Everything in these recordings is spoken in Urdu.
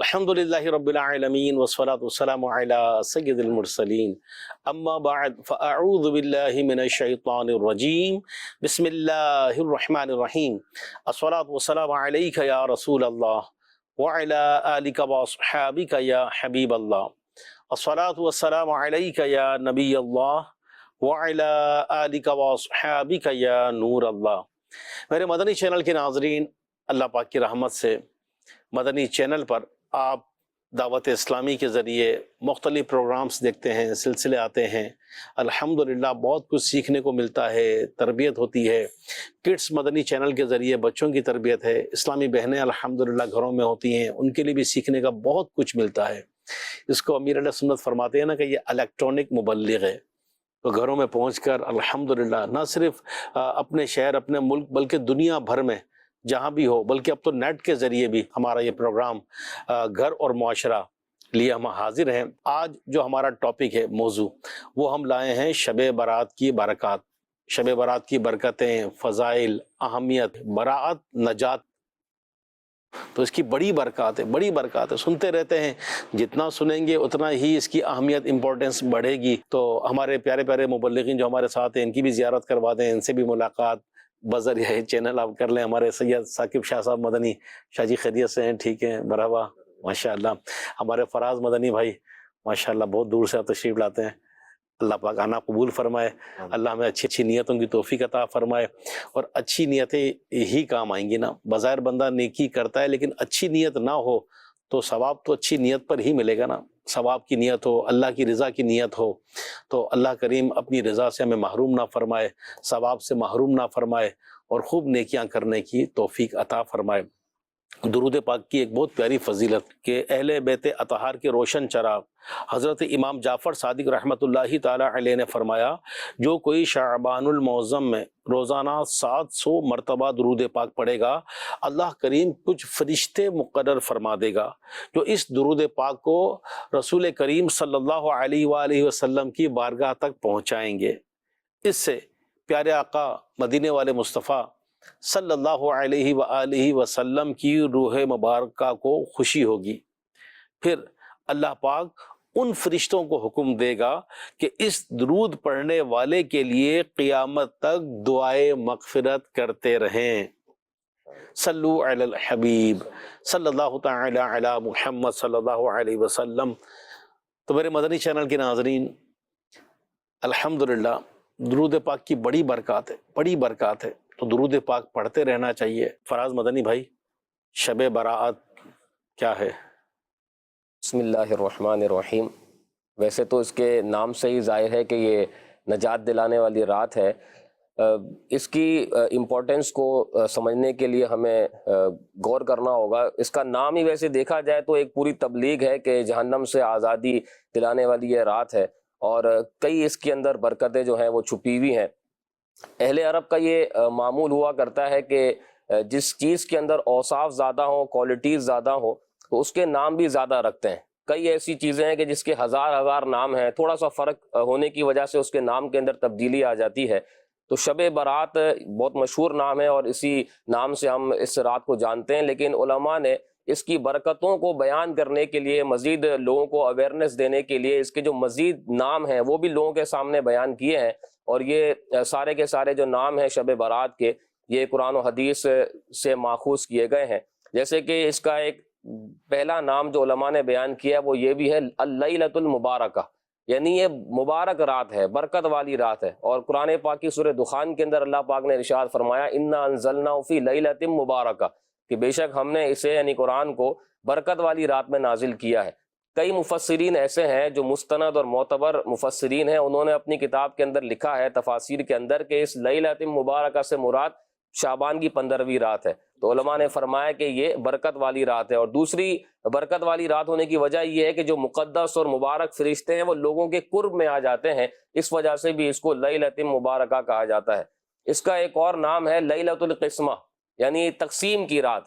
الحمدللہ رب العالمین والصلاة والسلام علی سید المرسلین اما بعد فاعوذ باللہ من الشیطان الرجیم بسم اللہ الرحمن الرحیم الصلاة والسلام علیک یا رسول اللہ وعلی آلک واصحابک یا حبیب اللہ الصلاة والسلام علیک یا نبی اللہ وعلی آلک واصحابک یا نور اللہ۔ میرے مدنی چینل کے ناظرین، اللہ پاک کی رحمت سے مدنی چینل پر آپ دعوت اسلامی کے ذریعے مختلف پروگرامز دیکھتے ہیں، سلسلے آتے ہیں۔ الحمدللہ بہت کچھ سیکھنے کو ملتا ہے، تربیت ہوتی ہے۔ کڈس مدنی چینل کے ذریعے بچوں کی تربیت ہے، اسلامی بہنیں الحمدللہ گھروں میں ہوتی ہیں، ان کے لیے بھی سیکھنے کا بہت کچھ ملتا ہے۔ اس کو امیر علیہ سنت فرماتے ہیں نا کہ یہ الیکٹرانک مبلغ ہے، تو گھروں میں پہنچ کر الحمدللہ نہ صرف اپنے شہر اپنے ملک بلکہ دنیا بھر میں جہاں بھی ہو، بلکہ اب تو نیٹ کے ذریعے بھی ہمارا یہ پروگرام گھر اور معاشرہ لیے ہم حاضر ہیں۔ آج جو ہمارا ٹاپک ہے، موضوع، وہ ہم لائے ہیں شب برات کی برکات، شب برات کی برکتیں، فضائل، اہمیت، براعت، نجات۔ تو اس کی بڑی برکات ہے، بڑی برکات ہے، سنتے رہتے ہیں، جتنا سنیں گے اتنا ہی اس کی اہمیت، امپورٹنس بڑھے گی۔ تو ہمارے پیارے پیارے مبلغین جو ہمارے ساتھ ہیں، ان کی بھی زیارت کروا دیں، ان سے بھی ملاقات بذریعہ چینل آپ کر لیں۔ ہمارے سید ثاقب شاہ صاحب مدنی، شاہ جی خیریت سے ہیں؟ ٹھیک ہیں، مرحبا، ماشاءاللہ۔ ہمارے فراز مدنی بھائی ماشاءاللہ بہت دور سے آپ تشریف لاتے ہیں، اللہ پاک آنا قبول فرمائے، اللہ ہمیں اچھی اچھی نیتوں کی توفیق عطا فرمائے، اور اچھی نیتیں ہی کام آئیں گی نا۔ بظاہر بندہ نیکی کرتا ہے لیکن اچھی نیت نہ ہو تو ثواب تو اچھی نیت پر ہی ملے گا نا۔ ثواب کی نیت ہو، اللہ کی رضا کی نیت ہو، تو اللہ کریم اپنی رضا سے ہمیں محروم نہ فرمائے، ثواب سے محروم نہ فرمائے، اور خوب نیکیاں کرنے کی توفیق عطا فرمائے۔ درود پاک کی ایک بہت پیاری فضیلت کہ اہل بیت اطہار کے روشن چراغ حضرت امام جعفر صادق رحمۃ اللہ تعالی علیہ نے فرمایا، جو کوئی شعبان المعظم میں روزانہ 700 مرتبہ درود پاک پڑھے گا، اللہ کریم کچھ فرشتے مقرر فرما دے گا جو اس درود پاک کو رسول کریم صلی اللہ علیہ وآلہ وسلم کی بارگاہ تک پہنچائیں گے۔ اس سے پیارے آقا مدینے والے مصطفیٰ صلی اللہ علیہ وآلہ وسلم کی روح مبارکہ کو خوشی ہوگی۔ پھر اللہ پاک ان فرشتوں کو حکم دے گا کہ اس درود پڑھنے والے کے لیے قیامت تک دعائے مغفرت کرتے رہیں۔ صلو علی الحبیب صلی اللہ تعالی علی محمد صلی اللہ علیہ وسلم۔ تو میرے مدنی چینل کے ناظرین، الحمدللہ درود پاک کی بڑی برکات ہے، بڑی برکات ہے، تو درود پاک پڑھتے رہنا چاہیے۔ فراز مدنی بھائی، شب براعت کیا ہے؟ بسم اللہ الرحمن الرحیم۔ ویسے تو اس کے نام سے ہی ظاہر ہے کہ یہ نجات دلانے والی رات ہے۔ اس کی امپورٹنس کو سمجھنے کے لیے ہمیں غور کرنا ہوگا۔ اس کا نام ہی ویسے دیکھا جائے تو ایک پوری تبلیغ ہے کہ جہنم سے آزادی دلانے والی یہ رات ہے، اور کئی اس کے اندر برکتیں جو ہیں وہ چھپی ہوئی ہیں۔ اہل عرب کا یہ معمول ہوا کرتا ہے کہ جس چیز کے اندر اوصاف زیادہ ہوں، کوالٹیز زیادہ ہوں، تو اس کے نام بھی زیادہ رکھتے ہیں۔ کئی ایسی چیزیں ہیں کہ جس کے ہزار نام ہیں، تھوڑا سا فرق ہونے کی وجہ سے اس کے نام کے اندر تبدیلی آ جاتی ہے۔ تو شب برات بہت مشہور نام ہے، اور اسی نام سے ہم اس رات کو جانتے ہیں، لیکن علماء نے اس کی برکتوں کو بیان کرنے کے لیے، مزید لوگوں کو اویئرنیس دینے کے لیے اس کے جو مزید نام ہیں وہ بھی لوگوں کے سامنے بیان کیے ہیں۔ اور یہ سارے کے سارے جو نام ہیں شب برات کے، یہ قرآن و حدیث سے ماخوذ کیے گئے ہیں۔ جیسے کہ اس کا ایک پہلا نام جو علماء نے بیان کیا وہ یہ بھی ہے، اللیلۃ المبارکہ، یعنی یہ مبارک رات ہے، برکت والی رات ہے۔ اور قرآن پاک کی سورہ دخان کے اندر اللہ پاک نے ارشاد فرمایا، انا انزلناہ فی لیلۃ مبارکہ، کہ بے شک ہم نے اسے یعنی قرآن کو برکت والی رات میں نازل کیا ہے۔ کئی مفسرین ایسے ہیں جو مستند اور معتبر مفسرین ہیں، انہوں نے اپنی کتاب کے اندر لکھا ہے تفاسیر کے اندر کہ اس لیلۃ مبارکہ سے مراد شعبان کی 15ویں رات ہے۔ تو علماء نے فرمایا کہ یہ برکت والی رات ہے۔ اور دوسری برکت والی رات ہونے کی وجہ یہ ہے کہ جو مقدس اور مبارک فرشتے ہیں وہ لوگوں کے قرب میں آ جاتے ہیں، اس وجہ سے بھی اس کو لیلۃ مبارکہ کہا جاتا ہے۔ اس کا ایک اور نام ہے لیلۃ القسمہ، یعنی تقسیم کی رات۔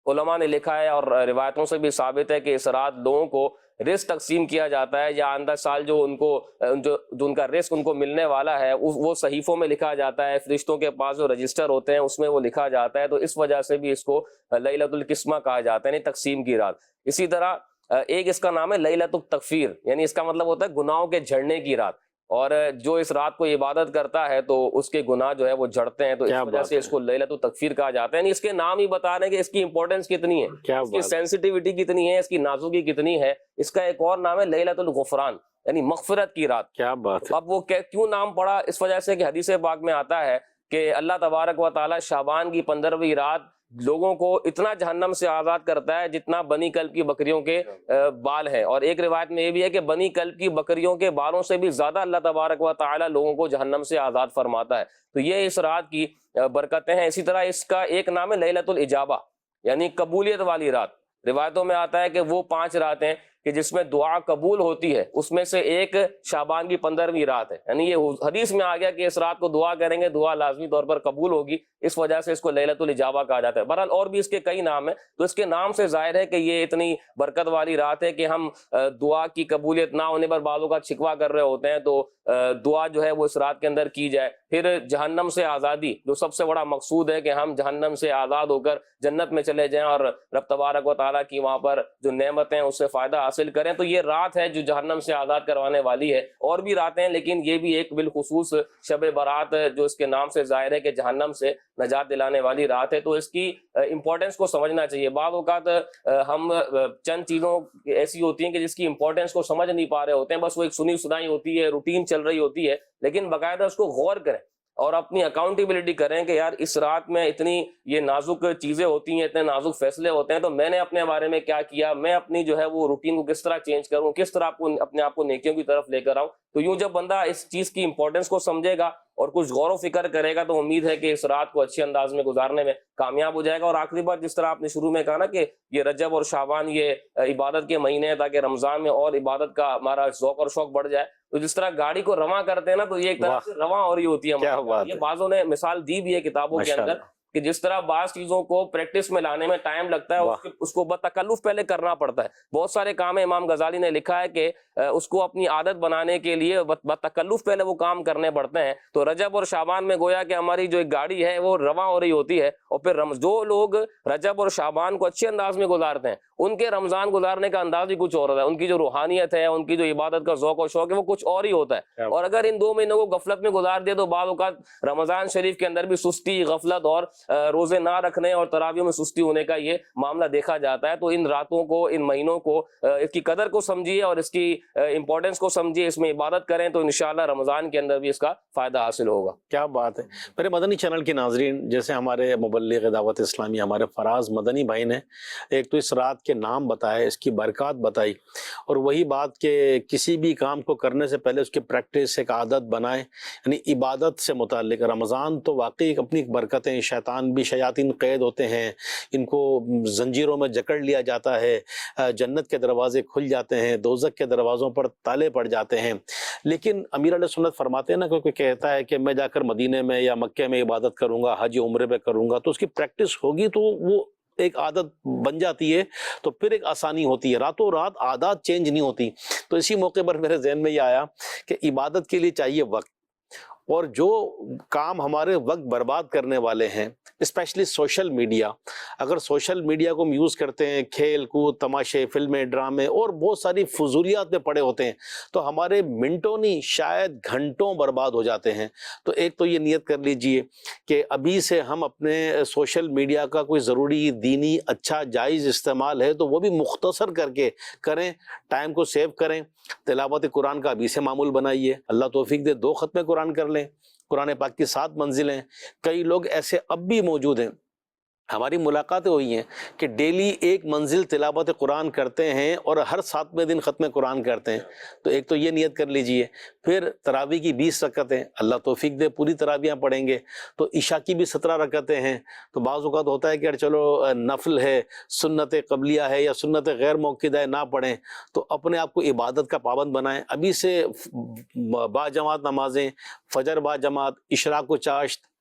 علماء نے لکھا ہے اور روایتوں سے بھی ثابت ہے کہ اس رات لوگوں کو رزق تقسیم کیا جاتا ہے، یا آئندہ سال جو ان کا رزق ان کو ملنے والا ہے وہ صحیفوں میں لکھا جاتا ہے، فرشتوں کے پاس جو رجسٹر ہوتے ہیں اس میں وہ لکھا جاتا ہے۔ تو اس وجہ سے بھی اس کو لیلۃ القسمہ کہا جاتا ہے، یعنی تقسیم کی رات۔ اسی طرح ایک اس کا نام ہے لیلۃ التکفیر، یعنی اس کا مطلب ہوتا ہے گناہوں کے جھڑنے کی رات، اور جو اس رات کو عبادت کرتا ہے تو اس کے گناہ جو ہے وہ جھڑتے ہیں، تو اس وجہ سے اس کو لیلۃ التکفیر کہا جاتا ہے۔ یعنی اس کے نام ہی بتا رہے ہیں کہ اس کی امپورٹنس کتنی ہے، اس کی سینسٹیوٹی کتنی ہے، اس کی نازکی کتنی ہے۔ اس کا ایک اور نام ہے لیلۃ الغفران، یعنی مغفرت کی رات۔ کیا بات ہے۔ اب وہ کیوں نام پڑا؟ اس وجہ سے کہ حدیث پاک میں آتا ہے کہ اللہ تبارک و تعالیٰ شعبان کی 15ویں رات لوگوں کو اتنا جہنم سے آزاد کرتا ہے جتنا بنی کلب کی بکریوں کے بال ہیں، اور ایک روایت میں یہ بھی ہے کہ بنی کلب کی بکریوں کے بالوں سے بھی زیادہ اللہ تبارک و تعالیٰ لوگوں کو جہنم سے آزاد فرماتا ہے۔ تو یہ اس رات کی برکتیں ہیں۔ اسی طرح اس کا ایک نام ہے لیلۃ الاجابہ، یعنی قبولیت والی رات۔ روایتوں میں آتا ہے کہ وہ 5 راتیں کہ جس میں دعا قبول ہوتی ہے، اس میں سے ایک شعبان کی 15ویں رات ہے، یعنی یہ حدیث میں آ گیا کہ اس رات کو دعا کریں گے دعا لازمی طور پر قبول ہوگی، اس وجہ سے اس کو لیلۃ الاجابہ کہا جاتا ہے۔ بہرحال اور بھی اس کے کئی نام ہیں، تو اس کے نام سے ظاہر ہے کہ یہ اتنی برکت والی رات ہے کہ ہم دعا کی قبولیت نہ ہونے پر بعضوں کا شکوہ کر رہے ہوتے ہیں تو دعا جو ہے وہ اس رات کے اندر کی جائے۔ پھر جہنم سے آزادی، جو سب سے بڑا مقصود ہے کہ ہم جہنم سے آزاد ہو کر جنت میں چلے جائیں اور رب تبارک و تعالیٰ کی وہاں پر جو نعمتیں ہیں اس سے فائدہ حاصل کریں، تو یہ رات ہے جو جہنم سے آزاد کروانے والی ہے۔ اور بھی راتیں ہیں لیکن یہ بھی ایک بالخصوص شب برات جو اس کے نام سے ظاہر ہے کہ جہنم سے نجات دلانے والی رات ہے، تو اس کی امپورٹنس کو سمجھنا چاہیے۔ بعض اوقات ہم چند چیزوں ایسی ہوتی ہیں کہ جس کی امپورٹنس کو سمجھ نہیں پا رہے ہوتے ہیں، بس وہ ایک سنی سنائی ہوتی ہے، روٹین چل رہی ہوتی ہے، لیکن باقاعدہ اس کو غور کریں اور اپنی اکاؤنٹیبلٹی کریں کہ یار اس رات میں اتنی یہ نازک چیزیں ہوتی ہیں، اتنے نازک فیصلے ہوتے ہیں، تو میں نے اپنے بارے میں کیا کیا، میں اپنی جو ہے وہ روٹین کو کس طرح چینج کروں، کس طرح اپنے آپ کو نیکیوں کی طرف لے کر آؤں۔ تو یوں جب بندہ اس چیز کی امپورٹنس کو سمجھے گا اور کچھ غور و فکر کرے گا تو امید ہے کہ اس رات کو اچھے انداز میں گزارنے میں کامیاب ہو جائے گا۔ اور آخری بات، جس طرح آپ نے شروع میں کہا نا کہ یہ رجب اور شعبان یہ عبادت کے مہینے ہیں تاکہ رمضان میں اور عبادت کا ہمارا ذوق اور شوق بڑھ جائے، تو جس طرح گاڑی کو رواں کرتے ہیں نا، تو یہ ایک طرح سے رواں ہو رہی ہوتی ہے۔ یہ بعضوں نے مثال دی بھی ہے کتابوں کے اندر کہ جس طرح بعض چیزوں کو پریکٹس میں لانے میں ٹائم لگتا ہے، اس کو بتکلف پہلے کرنا پڑتا ہے۔ بہت سارے کام امام غزالی نے لکھا ہے کہ اس کو اپنی عادت بنانے کے لیے بتکلف پہلے وہ کام کرنے پڑتے ہیں۔ تو رجب اور شعبان میں گویا کہ ہماری جو ایک گاڑی ہے وہ رواں ہو رہی ہوتی ہے، اور پھر جو لوگ رجب اور شعبان کو اچھے انداز میں گزارتے ہیں ان کے رمضان گزارنے کا انداز ہی کچھ اور ہوتا ہے، ان کی جو روحانیت ہے، ان کی جو عبادت کا ذوق و شوق ہے وہ کچھ اور ہی ہوتا ہے۔ اور اگر ان 2 مہینوں کو غفلت میں گزار دیا تو بعض اوقات رمضان شریف کے اندر بھی سستی، غفلت اور روزے نہ رکھنے اور تراویح میں سستی ہونے کا یہ معاملہ دیکھا جاتا ہے۔ تو ان راتوں کو، ان مہینوں کو، اس کی قدر کو سمجھیے اور اس کی امپورٹنس کو سمجھیے، اس میں عبادت کریں تو انشاءاللہ رمضان کے اندر بھی اس کا فائدہ حاصل ہوگا۔ کیا بات ہے۔ میرے مدنی چینل کے ناظرین، جیسے ہمارے مبلغ دعوت اسلامی ہمارے فراز مدنی بھائی نے ایک تو اس رات کے نام بتائے، اس کی برکات بتائی، اور وہی بات کہ کسی بھی کام کو کرنے سے پہلے اس کی پریکٹس ایک عادت بنائیں، یعنی عبادت سے متعلق۔ رمضان تو واقعی اپنی برکتیں، شیاطین قید ہوتے ہیں، ان کو زنجیروں میں جکڑ لیا جاتا ہے، جنت کے دروازے کھل جاتے ہیں، دوزخ کے دروازوں پر تالے پڑ جاتے ہیں۔ لیکن امیر علیہ سنت فرماتے ہیں نا، کوئی کہتا ہے کہ میں جا کر مدینے میں یا مکے میں عبادت کروں گا، حج عمرے پہ کروں گا، تو اس کی پریکٹس ہوگی تو وہ ایک عادت بن جاتی ہے، تو پھر ایک آسانی ہوتی ہے۔ راتوں رات عادات چینج نہیں ہوتی۔ تو اسی موقع پر میرے ذہن میں یہ آیا کہ عبادت کے لیے چاہیے وقت، اور جو کام ہمارے وقت برباد کرنے والے ہیں، اسپیشلی سوشل میڈیا، اگر سوشل میڈیا کو ہم یوز کرتے ہیں کھیل کود، تماشے، فلمیں، ڈرامے اور بہت ساری فضولیات میں پڑے ہوتے ہیں، تو ہمارے منٹوں نہیں شاید گھنٹوں برباد ہو جاتے ہیں۔ تو ایک تو یہ نیت کر لیجئے کہ ابھی سے ہم اپنے سوشل میڈیا کا کوئی ضروری دینی اچھا جائز استعمال ہے تو وہ بھی مختصر کر کے کریں، ٹائم کو سیو کریں۔ تلاوت قرآن کا ابھی سے معمول بنائیے، اللہ توفیق دے 2 ختم قرآن کر لیں۔ قرآن پاک کی 7 منزلیں، کئی لوگ ایسے اب بھی موجود ہیں، ہماری ملاقاتیں ہوئی ہیں کہ ڈیلی 1 منزل تلاوت قرآن کرتے ہیں اور ہر 7ویں دن ختم قرآن کرتے ہیں۔ تو ایک تو یہ نیت کر لیجئے۔ پھر تراویح کی 20 رکعتیں، اللہ توفیق دے پوری تراویحاں پڑھیں گے تو عشاء کی بھی 17 رکعتیں ہیں۔ تو بعض اوقات ہوتا ہے کہ چلو نفل ہے، سنت قبلیہ ہے یا سنت غیر موقدہ ہے، نہ پڑھیں، تو اپنے آپ کو عبادت کا پابند بنائیں۔ ابھی سے با جماعت نمازیں، فجر با جماعت، اشراق و چاشت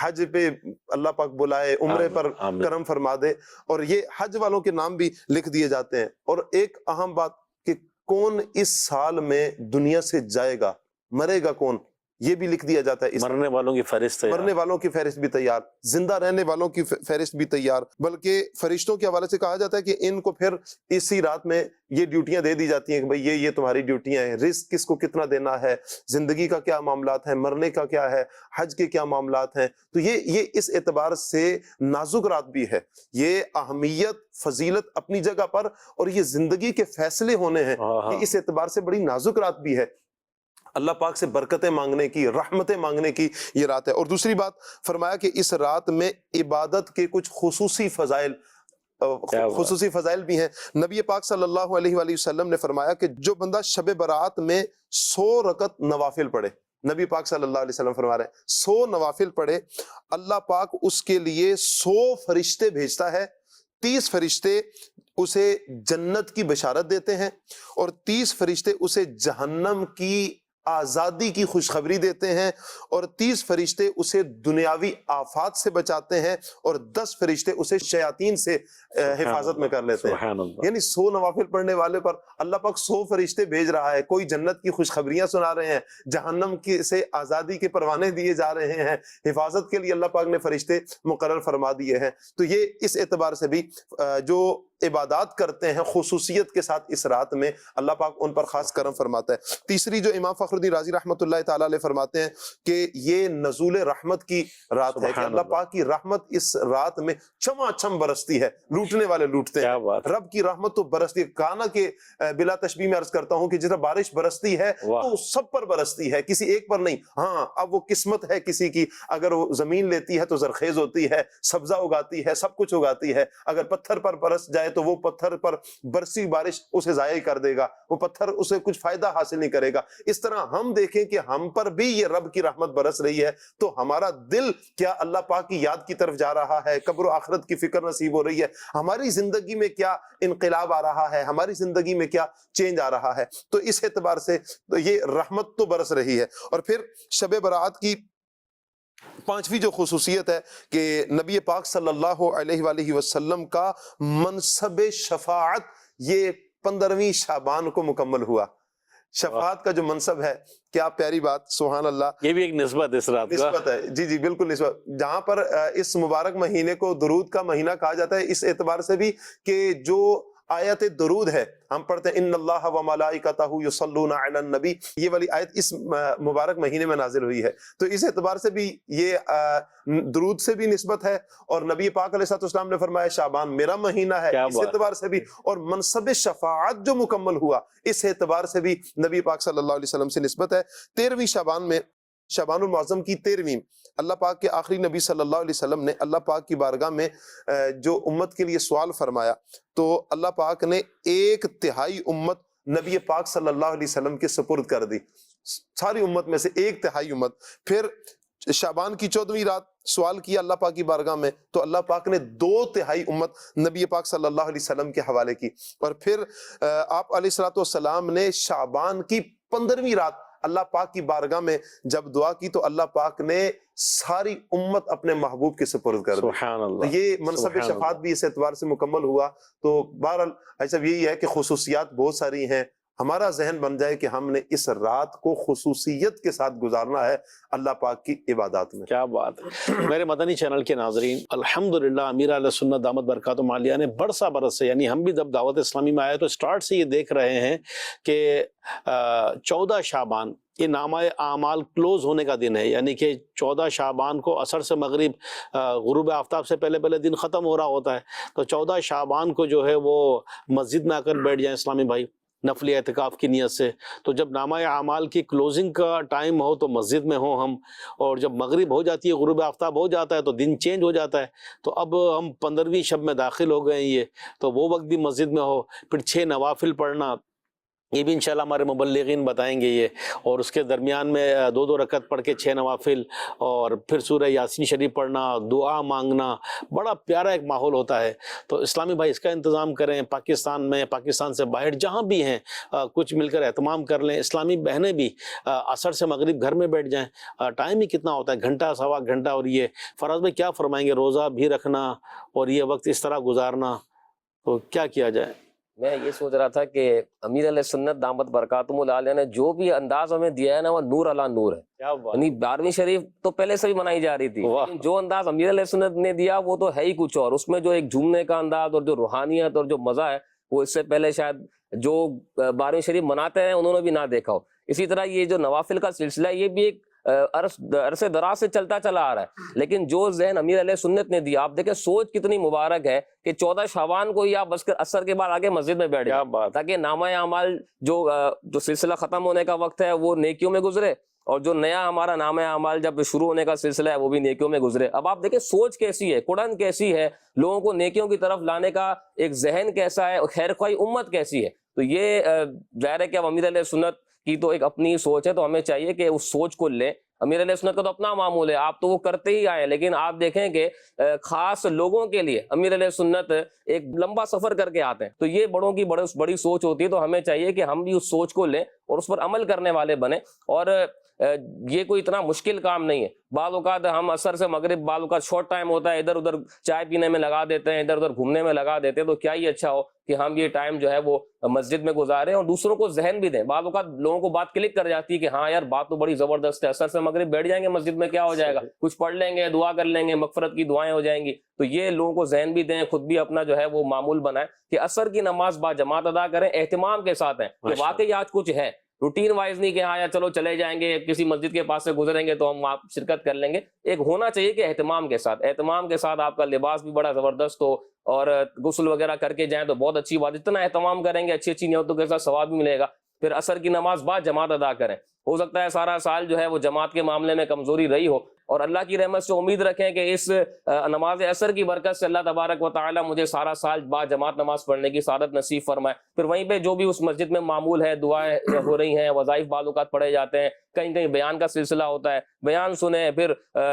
حج پہ اللہ پاک بلائے، عمرے پر آمین۔ کرم فرما دے، اور یہ حج والوں کے نام بھی لکھ دیے جاتے ہیں۔ اور ایک اہم بات کہ کون اس سال میں دنیا سے جائے گا، مرے گا کون، یہ بھی لکھ دیا جاتا ہے۔ مرنے والوں کی فہرست ہے، مرنے والوں کی فہرست بھی تیار، زندہ رہنے والوں کی فہرست بھی تیار، بلکہ فرشتوں کے حوالے سے کہا جاتا ہے کہ ان کو پھر اسی رات میں یہ ڈیوٹیاں دے دی جاتی ہیں کہ بھئی یہ تمہاری ڈیوٹیاں ہیں، رزق کس کو کتنا دینا ہے، زندگی کا کیا معاملات ہیں، مرنے کا کیا ہے، حج کے کیا معاملات ہیں۔ تو یہ اس اعتبار سے نازک رات بھی ہے، یہ اہمیت فضیلت اپنی جگہ پر، اور یہ زندگی کے فیصلے ہونے ہیں، یہ اس اعتبار سے بڑی نازک رات بھی ہے۔ اللہ پاک سے برکتیں مانگنے کی، رحمتیں مانگنے کی یہ رات ہے۔ اور دوسری بات فرمایا کہ اس رات میں عبادت کے کچھ خصوصی فضائل بھی ہیں۔ نبی پاک صلی اللہ علیہ وآلہ وسلم نے فرمایا کہ جو بندہ شب برات میں 100 رکعت نوافل پڑھے، نبی پاک صلی اللہ علیہ وسلم فرما رہے ہیں 100 نوافل پڑھے، اللہ پاک اس کے لیے 100 فرشتے بھیجتا ہے، 30 فرشتے اسے جنت کی بشارت دیتے ہیں، اور 30 فرشتے اسے جہنم کی آزادی کی خوشخبری دیتے ہیں، اور 30 فرشتے اسے دنیاوی آفات سے بچاتے ہیں، اور 10 فرشتے اسے شیاطین سے حفاظت میں کر لیتے ہیں۔ سبحان اللہ۔ یعنی 100 نوافل پڑھنے والے پر اللہ پاک 100 فرشتے بھیج رہا ہے، کوئی جنت کی خوشخبریاں سنا رہے ہیں، جہنم کی سے آزادی کے پروانے دیے جا رہے ہیں، حفاظت کے لیے اللہ پاک نے فرشتے مقرر فرما دیے ہیں۔ تو یہ اس اعتبار سے بھی جو عبادات کرتے ہیں خصوصیت کے ساتھ اس رات میں، اللہ پاک ان پر خاص کرم فرماتا ہے۔ تیسری جو امام فخر الدین رازی رحمۃ اللہ تعالی علیہ فرماتے ہیں کہ یہ نزول رحمت کی رات ہے، کہ اللہ پاک کی رحمت اس رات میں چھما چھم برستی ہے، لوٹنے والے لوٹتے ہیں، رب کی رحمت تو برستی ہے۔ کہنا کہ بلا تشبیہ میں عرض کرتا ہوں کہ جس طرح بارش برستی ہے تو سب پر برستی ہے، کسی ایک پر نہیں۔ ہاں اب وہ قسمت ہے کسی کی، اگر وہ زمین لیتی ہے تو زرخیز ہوتی ہے، سبزہ اگاتی ہے، سب کچھ اگاتی ہے۔ اگر پتھر پر برس جائے تو وہ پتھر پر برسی بارش اسے ضائع کر دے گا، وہ پتھر اسے کچھ فائدہ حاصل نہیں کرے گا۔ اس طرح ہم دیکھیں کہ ہم پر بھی یہ رب کی رحمت برس رہی ہے، تو ہمارا دل کیا اللہ پاک کی یاد کی طرف جا رہا ہے، قبر و آخرت کی فکر نصیب ہو رہی ہے، ہماری زندگی میں کیا انقلاب آ رہا ہے، ہماری زندگی میں کیا چینج آ رہا ہے۔ تو اس اعتبار سے یہ رحمت تو برس رہی ہے۔ اور پھر شب برات کی 5ویں جو خصوصیت ہے کہ نبی پاک صلی اللہ علیہ وآلہ وسلم کا منصب شفاعت یہ 15ویں شعبان کو مکمل ہوا۔ شفاعت کا جو منصب ہے، کیا پیاری بات، سبحان اللہ۔ یہ بھی ایک نسبت اس رات کا نسبت ہے، جی جی بالکل نسبت، جہاں پر اس مبارک مہینے کو درود کا مہینہ کہا جاتا ہے، اس اعتبار سے بھی کہ جو آیت درود ہے ہم پڑھتے ہیں ان اللہ و ملائکتہ یصلون علی النبی، یہ والی آیت اس مبارک مہینے میں نازل ہوئی ہے، تو اس اعتبار سے بھی یہ درود سے بھی نسبت ہے۔ اور نبی پاک علیہ السلام نے فرمایا شعبان میرا مہینہ ہے، اس اعتبار سے بھی، اور منصب شفاعت جو مکمل ہوا اس اعتبار سے بھی نبی پاک صلی اللہ علیہ وسلم سے نسبت ہے۔ 13ویں شعبان میں، شعبان المعظم کی 13ویں، اللہ پاک کے آخری نبی صلی اللہ علیہ وسلم نے اللہ پاک کی بارگاہ میں جو امت کے لیے سوال فرمایا، تو اللہ پاک نے 1/3 امت نبی پاک صلی اللہ علیہ وسلم کے سپرد کر دی، ساری امت میں سے 1/3 امت۔ پھر شعبان کی 14ویں رات سوال کیا اللہ پاک کی بارگاہ میں، تو اللہ پاک نے 2/3 امت نبی پاک صلی اللہ علیہ وسلم کے حوالے کی۔ اور پھر آپ علیہ السلام نے شعبان کی 15ویں رات اللہ پاک کی بارگاہ میں جب دعا کی، تو اللہ پاک نے ساری امت اپنے محبوب کے سپرد کر دی۔ سبحان اللہ۔ تو یہ منصب شفاعت بھی اس اعتبار سے مکمل ہوا۔ تو بہرحال ایسا یہی ہے کہ خصوصیات بہت ساری ہیں، ہمارا ذہن بن جائے کہ ہم نے اس رات کو خصوصیت کے ساتھ گزارنا ہے اللہ پاک کی عبادات میں۔ کیا بات ہے میرے مدنی چینل کے ناظرین، الحمدللہ امیر علیہ سنت دامت برکاتہم عالیہ نے برسا برس سے، یعنی ہم بھی جب دعوت اسلامی میں آئے تو سٹارٹ سے یہ دیکھ رہے ہیں کہ 14 شعبان یہ نامہ اعمال کلوز ہونے کا دن ہے، یعنی کہ 14 شعبان کو عصر سے مغرب غروب آفتاب سے پہلے دن ختم ہو رہا ہوتا ہے، تو 14 شعبان کو جو ہے وہ مسجد میں آ کر بیٹھ جائیں اسلامی بھائی نفلی اعتکاف کی نیت سے۔ تو جب نامہ اعمال کی کلوزنگ کا ٹائم ہو تو مسجد میں ہوں ہم، اور جب مغرب ہو جاتی ہے غروب آفتاب ہو جاتا ہے تو دن چینج ہو جاتا ہے، تو اب ہم 15ویں شب میں داخل ہو گئے ہیں، یہ تو وہ وقت بھی مسجد میں ہو، پھر 6 نوافل پڑھنا، یہ بھی انشاءاللہ ہمارے مبلغین بتائیں گے یہ، اور اس کے درمیان میں 2 رکعت پڑھ کے 6 نوافل، اور پھر سورہ یاسین شریف پڑھنا، دعا مانگنا، بڑا پیارا ایک ماحول ہوتا ہے۔ تو اسلامی بھائی اس کا انتظام کریں، پاکستان میں، پاکستان سے باہر جہاں بھی ہیں کچھ مل کر اہتمام کر لیں۔ اسلامی بہنیں بھی عصر سے مغرب گھر میں بیٹھ جائیں، ٹائم ہی کتنا ہوتا ہے، گھنٹہ سوا گھنٹہ، اور یہ فراز بھائی کیا فرمائیں گے؟ روزہ بھی رکھنا اور یہ وقت اس طرح گزارنا، تو کیا کیا جائے؟ میں یہ سوچ رہا تھا کہ امیر علیہ سنت دامت برکاتہم العالیہ نے جو بھی انداز ہمیں دیا ہے نا، وہ نور علی نور ہے۔ کیا بات، یعنی 12ویں شریف تو پہلے سے ہی منائی جا رہی تھی، واہ۔ لیکن جو انداز امیر علیہ سنت نے دیا وہ تو ہے ہی کچھ اور۔ اس میں جو ایک جھومنے کا انداز اور جو روحانیت اور جو مزہ ہے، وہ اس سے پہلے شاید جو 12ویں شریف مناتے ہیں انہوں نے بھی نہ دیکھا ہو۔ اسی طرح یہ جو نوافل کا سلسلہ ہے، یہ بھی ایک عرصے دراز سے چلتا چلا آ رہا ہے، لیکن جو ذہن امیر علیہ سنت نے دیا، آپ دیکھیں سوچ کتنی مبارک ہے کہ 14 شعبان کو ہی آپ بس کر عصر کے بعد آگے مسجد میں بیٹھ کیا جائیں، بات، تاکہ نامہ اعمال جو سلسلہ ختم ہونے کا وقت ہے وہ نیکیوں میں گزرے، اور جو نیا ہمارا نامہ اعمال جب شروع ہونے کا سلسلہ ہے وہ بھی نیکیوں میں گزرے۔ اب آپ دیکھیں سوچ کیسی ہے، کڑن کیسی ہے، لوگوں کو نیکیوں کی طرف لانے کا ایک ذہن کیسا ہے، اور خیر خواہی امت کیسی ہے۔ تو یہ ظاہر ہے کہ اب امیر علیہ سنت کی تو ایک اپنی سوچ ہے، تو ہمیں چاہیے کہ اس سوچ کو لیں۔ امیر علیہ سنت کا تو اپنا معمول ہے، آپ تو وہ کرتے ہی آئے، لیکن آپ دیکھیں کہ خاص لوگوں کے لیے امیر علیہ سنت ایک لمبا سفر کر کے آتے ہیں، تو یہ بڑوں کی بڑی سوچ ہوتی ہے۔ تو ہمیں چاہیے کہ ہم بھی اس سوچ کو لیں اور اس پر عمل کرنے والے بنیں، اور یہ کوئی اتنا مشکل کام نہیں ہے۔ بعض اوقات ہم عصر سے مغرب، بعض اوقات شارٹ ٹائم ہوتا ہے، ادھر ادھر چائے پینے میں لگا دیتے ہیں، ادھر ادھر گھومنے میں لگا دیتے ہیں، تو کیا ہی اچھا ہو کہ ہم یہ ٹائم جو ہے وہ مسجد میں گزاریں اور دوسروں کو ذہن بھی دیں۔ بعض اوقات لوگوں کو بات کلک کر جاتی ہے کہ ہاں یار بات تو بڑی زبردست ہے، عصر سے مغرب بیٹھ جائیں گے مسجد میں، کیا ہو جائے گا، کچھ پڑھ لیں گے، دعا کر لیں گے، مغفرت کی دعائیں ہو جائیں گی۔ تو یہ لوگوں کو ذہن بھی دیں، خود بھی اپنا جو ہے وہ معمول بنائیں کہ عصر کی نماز با جماعت ادا کریں، اہتمام کے ساتھ ہیں کہ واقعی آج کچھ ہے، روٹین وائز نہیں کہ ہاں یا چلو چلے جائیں گے، کسی مسجد کے پاس سے گزریں گے تو ہم آپ شرکت کر لیں گے۔ ایک ہونا چاہیے کہ اہتمام کے ساتھ آپ کا لباس بھی بڑا زبردست ہو، اور غسل وغیرہ کر کے جائیں تو بہت اچھی بات، جتنا اہتمام کریں گے اچھی اچھی نیتوں کے ساتھ ثواب بھی ملے گا۔ پھر عصر کی نماز با جماعت ادا کریں۔ ہو سکتا ہے سارا سال جو ہے وہ جماعت کے معاملے میں کمزوری رہی ہو، اور اللہ کی رحمت سے امید رکھیں کہ اس نماز عصر کی برکت سے اللہ تبارک و تعالی مجھے سارا سال با جماعت نماز پڑھنے کی سعادت نصیب فرمائے۔ پھر وہیں پہ جو بھی اس مسجد میں معمول ہے، دعائیں ہو رہی ہیں، وظائف بعض اوقات پڑھے جاتے ہیں، کہیں کہیں بیان کا سلسلہ ہوتا ہے، بیان سنیں۔ پھر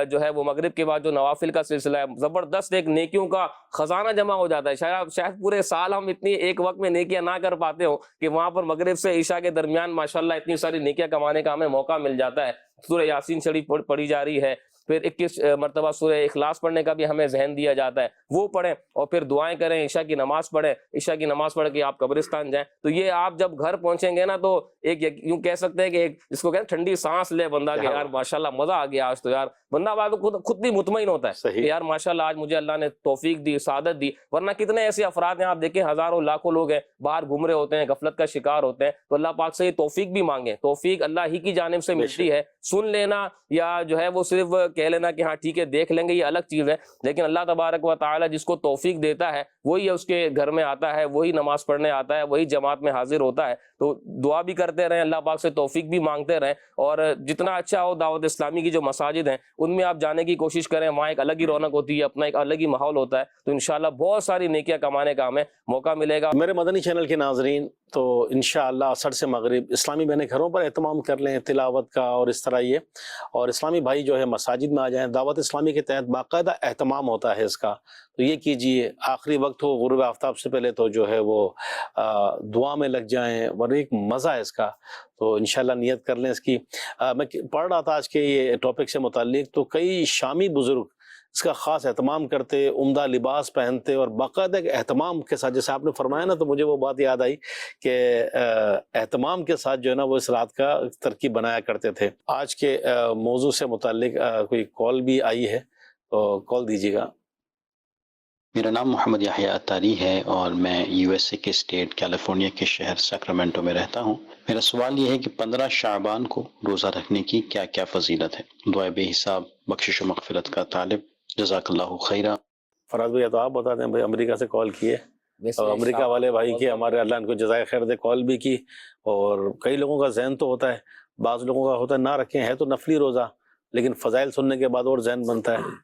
جو ہے وہ مغرب کے بعد جو نوافل کا سلسلہ ہے، زبردست ایک نیکیوں کا خزانہ جمع ہو جاتا ہے۔ شاید پورے سال ہم اتنی ایک وقت میں نیکیاں نہ کر پاتے ہوں کہ وہاں پر مغرب سے عشاء کے درمیان ماشاءاللہ اتنی ساری نیکیاں کمانے کا ہمیں موقع مل جاتا ہے۔ سورہ یاسین شریف پڑھی جا رہی ہے، پھر 21 مرتبہ سورہ اخلاص پڑھنے کا بھی ہمیں ذہن دیا جاتا ہے، وہ پڑھیں، اور پھر دعائیں کریں، عشاء کی نماز پڑھیں، عشاء کی نماز پڑھ کے آپ قبرستان جائیں۔ تو یہ آپ جب گھر پہنچیں گے نا تو ایک یوں کہہ سکتے ہیں کہ ایک جس کو کہتے ہیں ٹھنڈی سانس لے بندہ کہ یار ماشاءاللہ مزہ آ گیا آج، تو یار بندہ بعد خود بھی مطمئن ہوتا ہے کہ یار ماشاءاللہ آج مجھے اللہ نے توفیق دی، سعادت دی۔ ورنہ کتنے ایسے افراد ہیں، آپ دیکھیں ہزاروں لاکھوں لوگ ہیں باہر گھوم رہے ہوتے ہیں، غفلت کا شکار ہوتے ہیں۔ تو اللہ پاک سے یہ توفیق بھی مانگیں، توفیق اللہ ہی کی جانب سے ملتی ہے۔ سن لینا یا جو ہے وہ صرف کہہ لینا کہ ہاں ٹھیک ہے دیکھ لیں گے، یہ الگ چیز ہے، لیکن اللہ تبارک و تعالی جس کو توفیق دیتا ہے وہی اس کے گھر میں آتا ہے، وہی نماز پڑھنے آتا ہے، وہی جماعت میں حاضر ہوتا ہے۔ تو دعا بھی کرتے رہیں، اللہ پاک سے توفیق بھی مانگتے رہیں، اور جتنا اچھا ہو دعوت اسلامی کی جو مساجد ہیں ان میں آپ جانے کی کوشش کریں، وہاں ایک الگ ہی رونق ہوتی ہے، اپنا ایک الگ ہی ماحول ہوتا ہے، تو انشاءاللہ بہت ساری نیکیاں کمانے کا ہمیں موقع ملے گا۔ میرے مدنی چینل کے ناظرین، تو انشاءاللہ عصر سے مغرب اسلامی بہنیں گھروں پر اہتمام کر لیں تلاوت کا اور اس طرح یہ، اور اسلامی بھائی جو ہے مساجد میں آ جائیں، دعوت اسلامی کے تحت باقاعدہ اہتمام ہوتا ہے اس کا، تو یہ کیجئے۔ آخری وقت ہو غروب آفتاب سے پہلے تو جو ہے وہ دعا میں لگ جائیں، ورنہ ایک مزہ ہے اس کا، تو انشاءاللہ نیت کر لیں اس کی۔ میں پڑھ رہا تھا آج کے یہ ٹاپک سے متعلق، تو کئی شامی بزرگ اس کا خاص اہتمام کرتے، عمدہ لباس پہنتے اور باقاعدہ اہتمام کے ساتھ، جیسے آپ نے فرمایا نا، تو مجھے وہ بات یاد آئی کہ اہتمام کے ساتھ جو ہے نا وہ اس رات کا ترکیب بنایا کرتے تھے۔ آج کے موضوع سے متعلق کوئی کال بھی آئی ہے، تو کال دیجیے گا۔ میرا نام محمد یحییٰ اتاری ہے اور میں یو ایس اے کے اسٹیٹ کیلیفورنیا کے شہر سیکرامنٹو میں رہتا ہوں۔ میرا سوال یہ ہے کہ 15 شعبان کو روزہ رکھنے کی کیا کیا فضیلت ہے؟ دعائے بے حساب بخشش و مغفرت کا طالب، جزاک اللہ خیرہ۔ فراز بھیا تو آپ بتا دیں بھائی، امریکہ سے کال کیے، اور امریکہ والے بھائی کی ہمارے اللہ ان کو جزائے خیر دے، کال بھی کی، اور کئی لوگوں کا ذہن تو ہوتا ہے، بعض لوگوں کا ہوتا ہے نہ رکھیں، ہے تو نفلی روزہ، لیکن فضائل سننے کے بعد اور ذہن بنتا ہے۔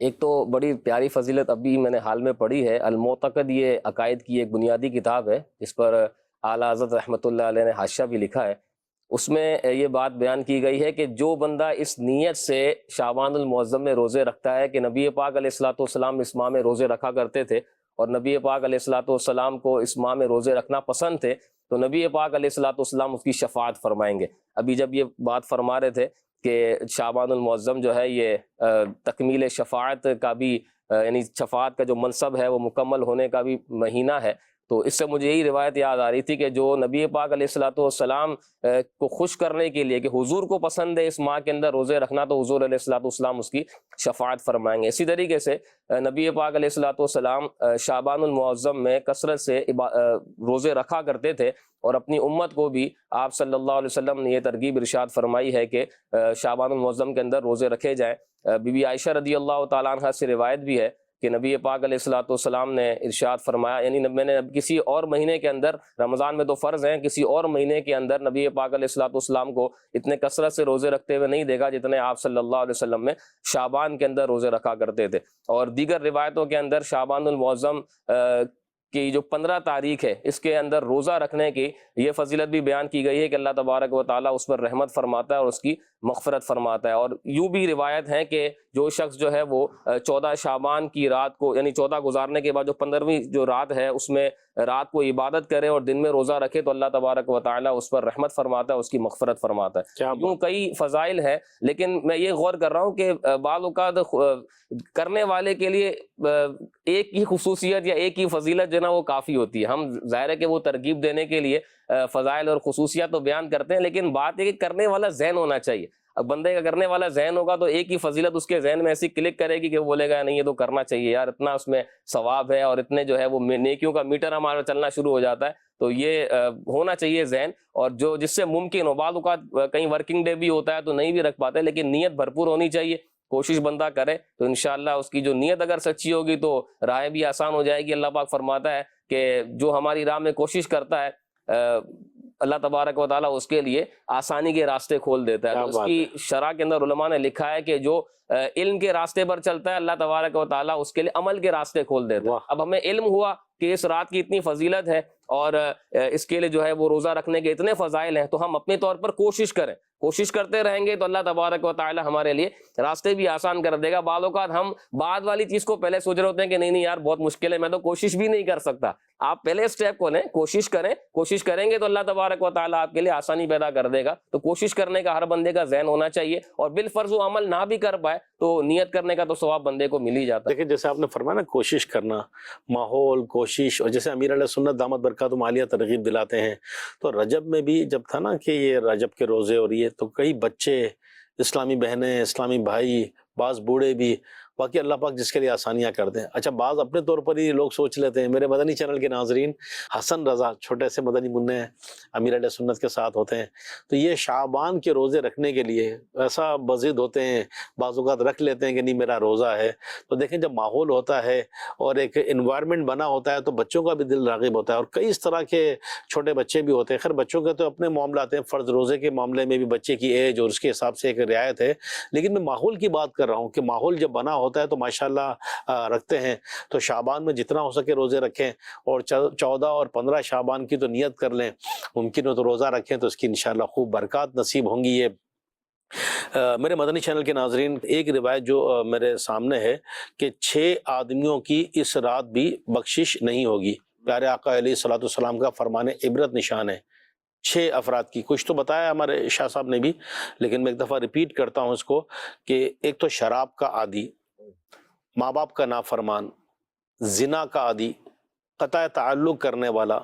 ایک تو بڑی پیاری فضیلت ابھی میں نے حال میں پڑھی ہے، المعتقد، یہ عقائد کی ایک بنیادی کتاب ہے، اس پر اعلیٰ حضرت رحمۃ اللہ علیہ نے حاشیہ بھی لکھا ہے، اس میں یہ بات بیان کی گئی ہے کہ جو بندہ اس نیت سے شعبان المعظم میں روزے رکھتا ہے کہ نبی پاک علیہ الصلوۃ والسلام اس ماہ میں روزے رکھا کرتے تھے اور نبی پاک علیہ الصلوۃ والسلام کو اس ماہ میں روزے رکھنا پسند تھے، تو نبی پاک علیہ الصلوۃ والسلام اس کی شفاعت فرمائیں گے۔ ابھی جب یہ بات فرما رہے تھے کہ شعبان المعظم جو ہے یہ تکمیل شفاعت کا بھی یعنی شفاعت کا جو منصب ہے وہ مکمل ہونے کا بھی مہینہ ہے، تو اس سے مجھے یہی روایت یاد آ رہی تھی کہ جو نبی پاک علیہ الصلوۃ والسلام کو خوش کرنے کے لیے کہ حضور کو پسند ہے اس ماہ کے اندر روزے رکھنا، تو حضور علیہ الصلوۃ والسلام اس کی شفاعت فرمائیں گے۔ اسی طریقے سے نبی پاک علیہ الصلوۃ والسلام شعبان المعظم میں کثرت سے روزے رکھا کرتے تھے، اور اپنی امت کو بھی آپ صلی اللہ علیہ وسلم نے یہ ترغیب ارشاد فرمائی ہے کہ شعبان المعظم کے اندر روزے رکھے جائیں۔ بی بی عائشہ رضی اللہ تعالیٰ عنہ سے روایت بھی ہے کہ نبی پاک علیہ الصلوۃ والسلام نے ارشاد فرمایا، یعنی میں نے کسی اور مہینے کے اندر، رمضان میں تو فرض ہیں، کسی اور مہینے کے اندر نبی پاک علیہ الصلوۃ والسلام کو اتنے کثرت سے روزے رکھتے ہوئے نہیں دیکھا جتنے آپ صلی اللہ علیہ وسلم میں شعبان کے اندر روزے رکھا کرتے تھے۔ اور دیگر روایتوں کے اندر شعبان المعظم کی جو 15 تاریخ ہے اس کے اندر روزہ رکھنے کی یہ فضیلت بھی بیان کی گئی ہے کہ اللہ تبارک و تعالیٰ اس پر رحمت فرماتا ہے اور اس کی مغفرت فرماتا ہے۔ اور یوں بھی روایت ہے کہ جو شخص جو ہے وہ 14 شعبان کی رات کو، یعنی 14 گزارنے کے بعد جو 15ویں جو رات ہے اس میں رات کو عبادت کرے اور دن میں روزہ رکھے تو اللہ تبارک و تعالیٰ اس پر رحمت فرماتا ہے، اس کی مغفرت فرماتا ہے۔ یوں کئی فضائل ہیں، لیکن میں یہ غور کر رہا ہوں کہ بعض اوقات کرنے والے کے لیے ایک ہی خصوصیت یا ایک ہی فضیلت جو ہے نا وہ کافی ہوتی ہے۔ ہم ظاہر ہے کہ وہ ترغیب دینے کے لیے فضائل اور خصوصیات تو بیان کرتے ہیں، لیکن بات ہے کہ کرنے والا ذہن ہونا چاہیے۔ اب بندے کا کرنے والا ذہن ہوگا تو ایک ہی فضیلت اس کے ذہن میں ایسی کلک کرے گی کہ وہ بولے گا نہیں یہ تو کرنا چاہیے یار، اتنا اس میں ثواب ہے اور اتنے جو ہے وہ نیکیوں کا میٹر ہمارا چلنا شروع ہو جاتا ہے۔ تو یہ ہونا چاہیے ذہن، اور جو جس سے ممکن ہو، بعض اوقات کہیں ورکنگ ڈے بھی ہوتا ہے تو نہیں بھی رکھ پاتے، لیکن نیت بھرپور ہونی چاہیے، کوشش بندہ کرے تو انشاءاللہ اس کی جو نیت اگر سچی ہوگی تو راہ بھی آسان ہو جائے گی۔ اللہ پاک فرماتا ہے کہ جو ہماری راہ میں کوشش کرتا ہے اللہ تبارک و تعالیٰ اس کے لیے آسانی کے راستے کھول دیتا ہے۔ تو اس کی شرح کے اندر علماء نے لکھا ہے کہ جو علم کے راستے پر چلتا ہے اللہ تبارک و تعالیٰ اس کے لیے عمل کے راستے کھول دیتا ہے۔ اب ہمیں علم ہوا کہ اس رات کی اتنی فضیلت ہے اور اس کے لیے جو ہے وہ روزہ رکھنے کے اتنے فضائل ہیں، تو ہم اپنے طور پر کوشش کریں، کوشش کرتے رہیں گے تو اللہ تبارک و تعالی ہمارے لیے راستے بھی آسان کر دے گا۔ بعض اوقات ہم بعد والی چیز کو پہلے سوچ رہے ہوتے ہیں کہ نہیں یار بہت مشکل ہے، میں تو کوشش بھی نہیں کر سکتا۔ آپ پہلے اسٹیپ کو لیں، کوشش کریں، کوشش کریں گے تو اللہ تبارک و تعالی آپ کے لیے آسانی پیدا کر دے گا۔ تو کوشش کرنے کا ہر بندے کا ذہن ہونا چاہیے، اور بالفرض وہ عمل نہ بھی کر پائے تو نیت کرنے کا تو ثواب بندے کو مل ہی جاتا ہے۔ دیکھیں جیسے آپ نے فرمایا نا کوشش کرنا، ماحول، کوشش، اور جیسے امیر علیہ سنت دامت برکاتہم عالیہ ترغیب دلاتے ہیں، تو رجب میں بھی جب تھا نا کہ یہ رجب کے روزے اور یہ، تو کئی بچے، اسلامی بہنیں، اسلامی بھائی، بعض بوڑھے بھی، باقی اللہ پاک جس کے لیے آسانیاں کر دیں۔ اچھا بعض اپنے طور پر ہی لوگ سوچ لیتے ہیں، میرے مدنی چینل کے ناظرین، حسن رضا چھوٹے سے مدنی منع امیر علیہ سنت کے ساتھ ہوتے ہیں، تو یہ شعبان کے روزے رکھنے کے لیے ایسا بضد ہوتے ہیں، بعض اوقات رکھ لیتے ہیں کہ نہیں میرا روزہ ہے۔ تو دیکھیں جب ماحول ہوتا ہے اور ایک انوائرمنٹ بنا ہوتا ہے تو بچوں کا بھی دل راغب ہوتا ہے، اور کئی اس طرح کے چھوٹے بچے بھی ہوتے ہیں۔ خیر بچوں کے تو اپنے معاملات ہیں، فرض روزے کے معاملے میں بھی بچے کی ایج اور اس کے حساب سے ایک رعایت ہے، لیکن میں ماحول کی بات کر رہا ہوں کہ ماحول جب بنا ہوتا ہے تو ماشاءاللہ رکھتے ہیں۔ تو شعبان میں جتنا ہو سکے روزے رکھیں، اور 14 اور 15 شعبان کی تو نیت کر لیں، ممکن ہو تو روزہ رکھیں تو اس کی انشاءاللہ خوب برکات نصیب ہوں گی۔ یہ میرے مدنی چینل کے ناظرین، ایک روایت جو میرے سامنے ہے کہ 6 آدمیوں کی اس رات بھی بخشش نہیں ہوگی۔ پیارے آقا علیہ الصلوۃ والسلام کا فرمان عبرت نشان ہے، 6 افراد کی۔ کچھ تو بتایا ہمارے شاہ صاحب نے بھی، لیکن میں ایک دفعہ ریپیٹ کرتا ہوں اس کو، کہ ایک تو شراب کا عادی، ماں باپ کا نافرمان، زنا کا عادی، قطع تعلق کرنے والا،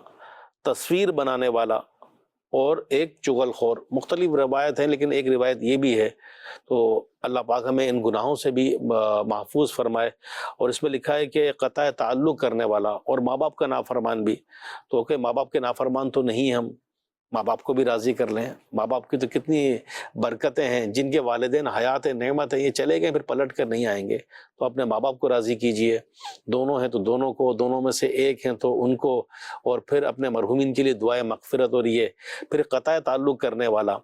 تصویر بنانے والا، اور ایک چغل خور۔ مختلف روایت ہیں لیکن ایک روایت یہ بھی ہے، تو اللہ پاک ہمیں ان گناہوں سے بھی محفوظ فرمائے۔ اور اس میں لکھا ہے کہ قطع تعلق کرنے والا اور ماں باپ کا نافرمان بھی، تو کہ ماں باپ کے نافرمان تو نہیں، ہم ماں باپ کو بھی راضی کر لیں۔ ماں باپ کی تو کتنی برکتیں ہیں، جن کے والدین حیات نعمت ہیں، یہ چلے گئے پھر پلٹ کر نہیں آئیں گے، تو اپنے ماں باپ کو راضی کیجئے، دونوں ہیں تو دونوں کو، دونوں میں سے ایک ہیں تو ان کو، اور پھر اپنے مرحومین کے لیے دعائے مغفرت. اور یہ پھر قطع تعلق کرنے والا،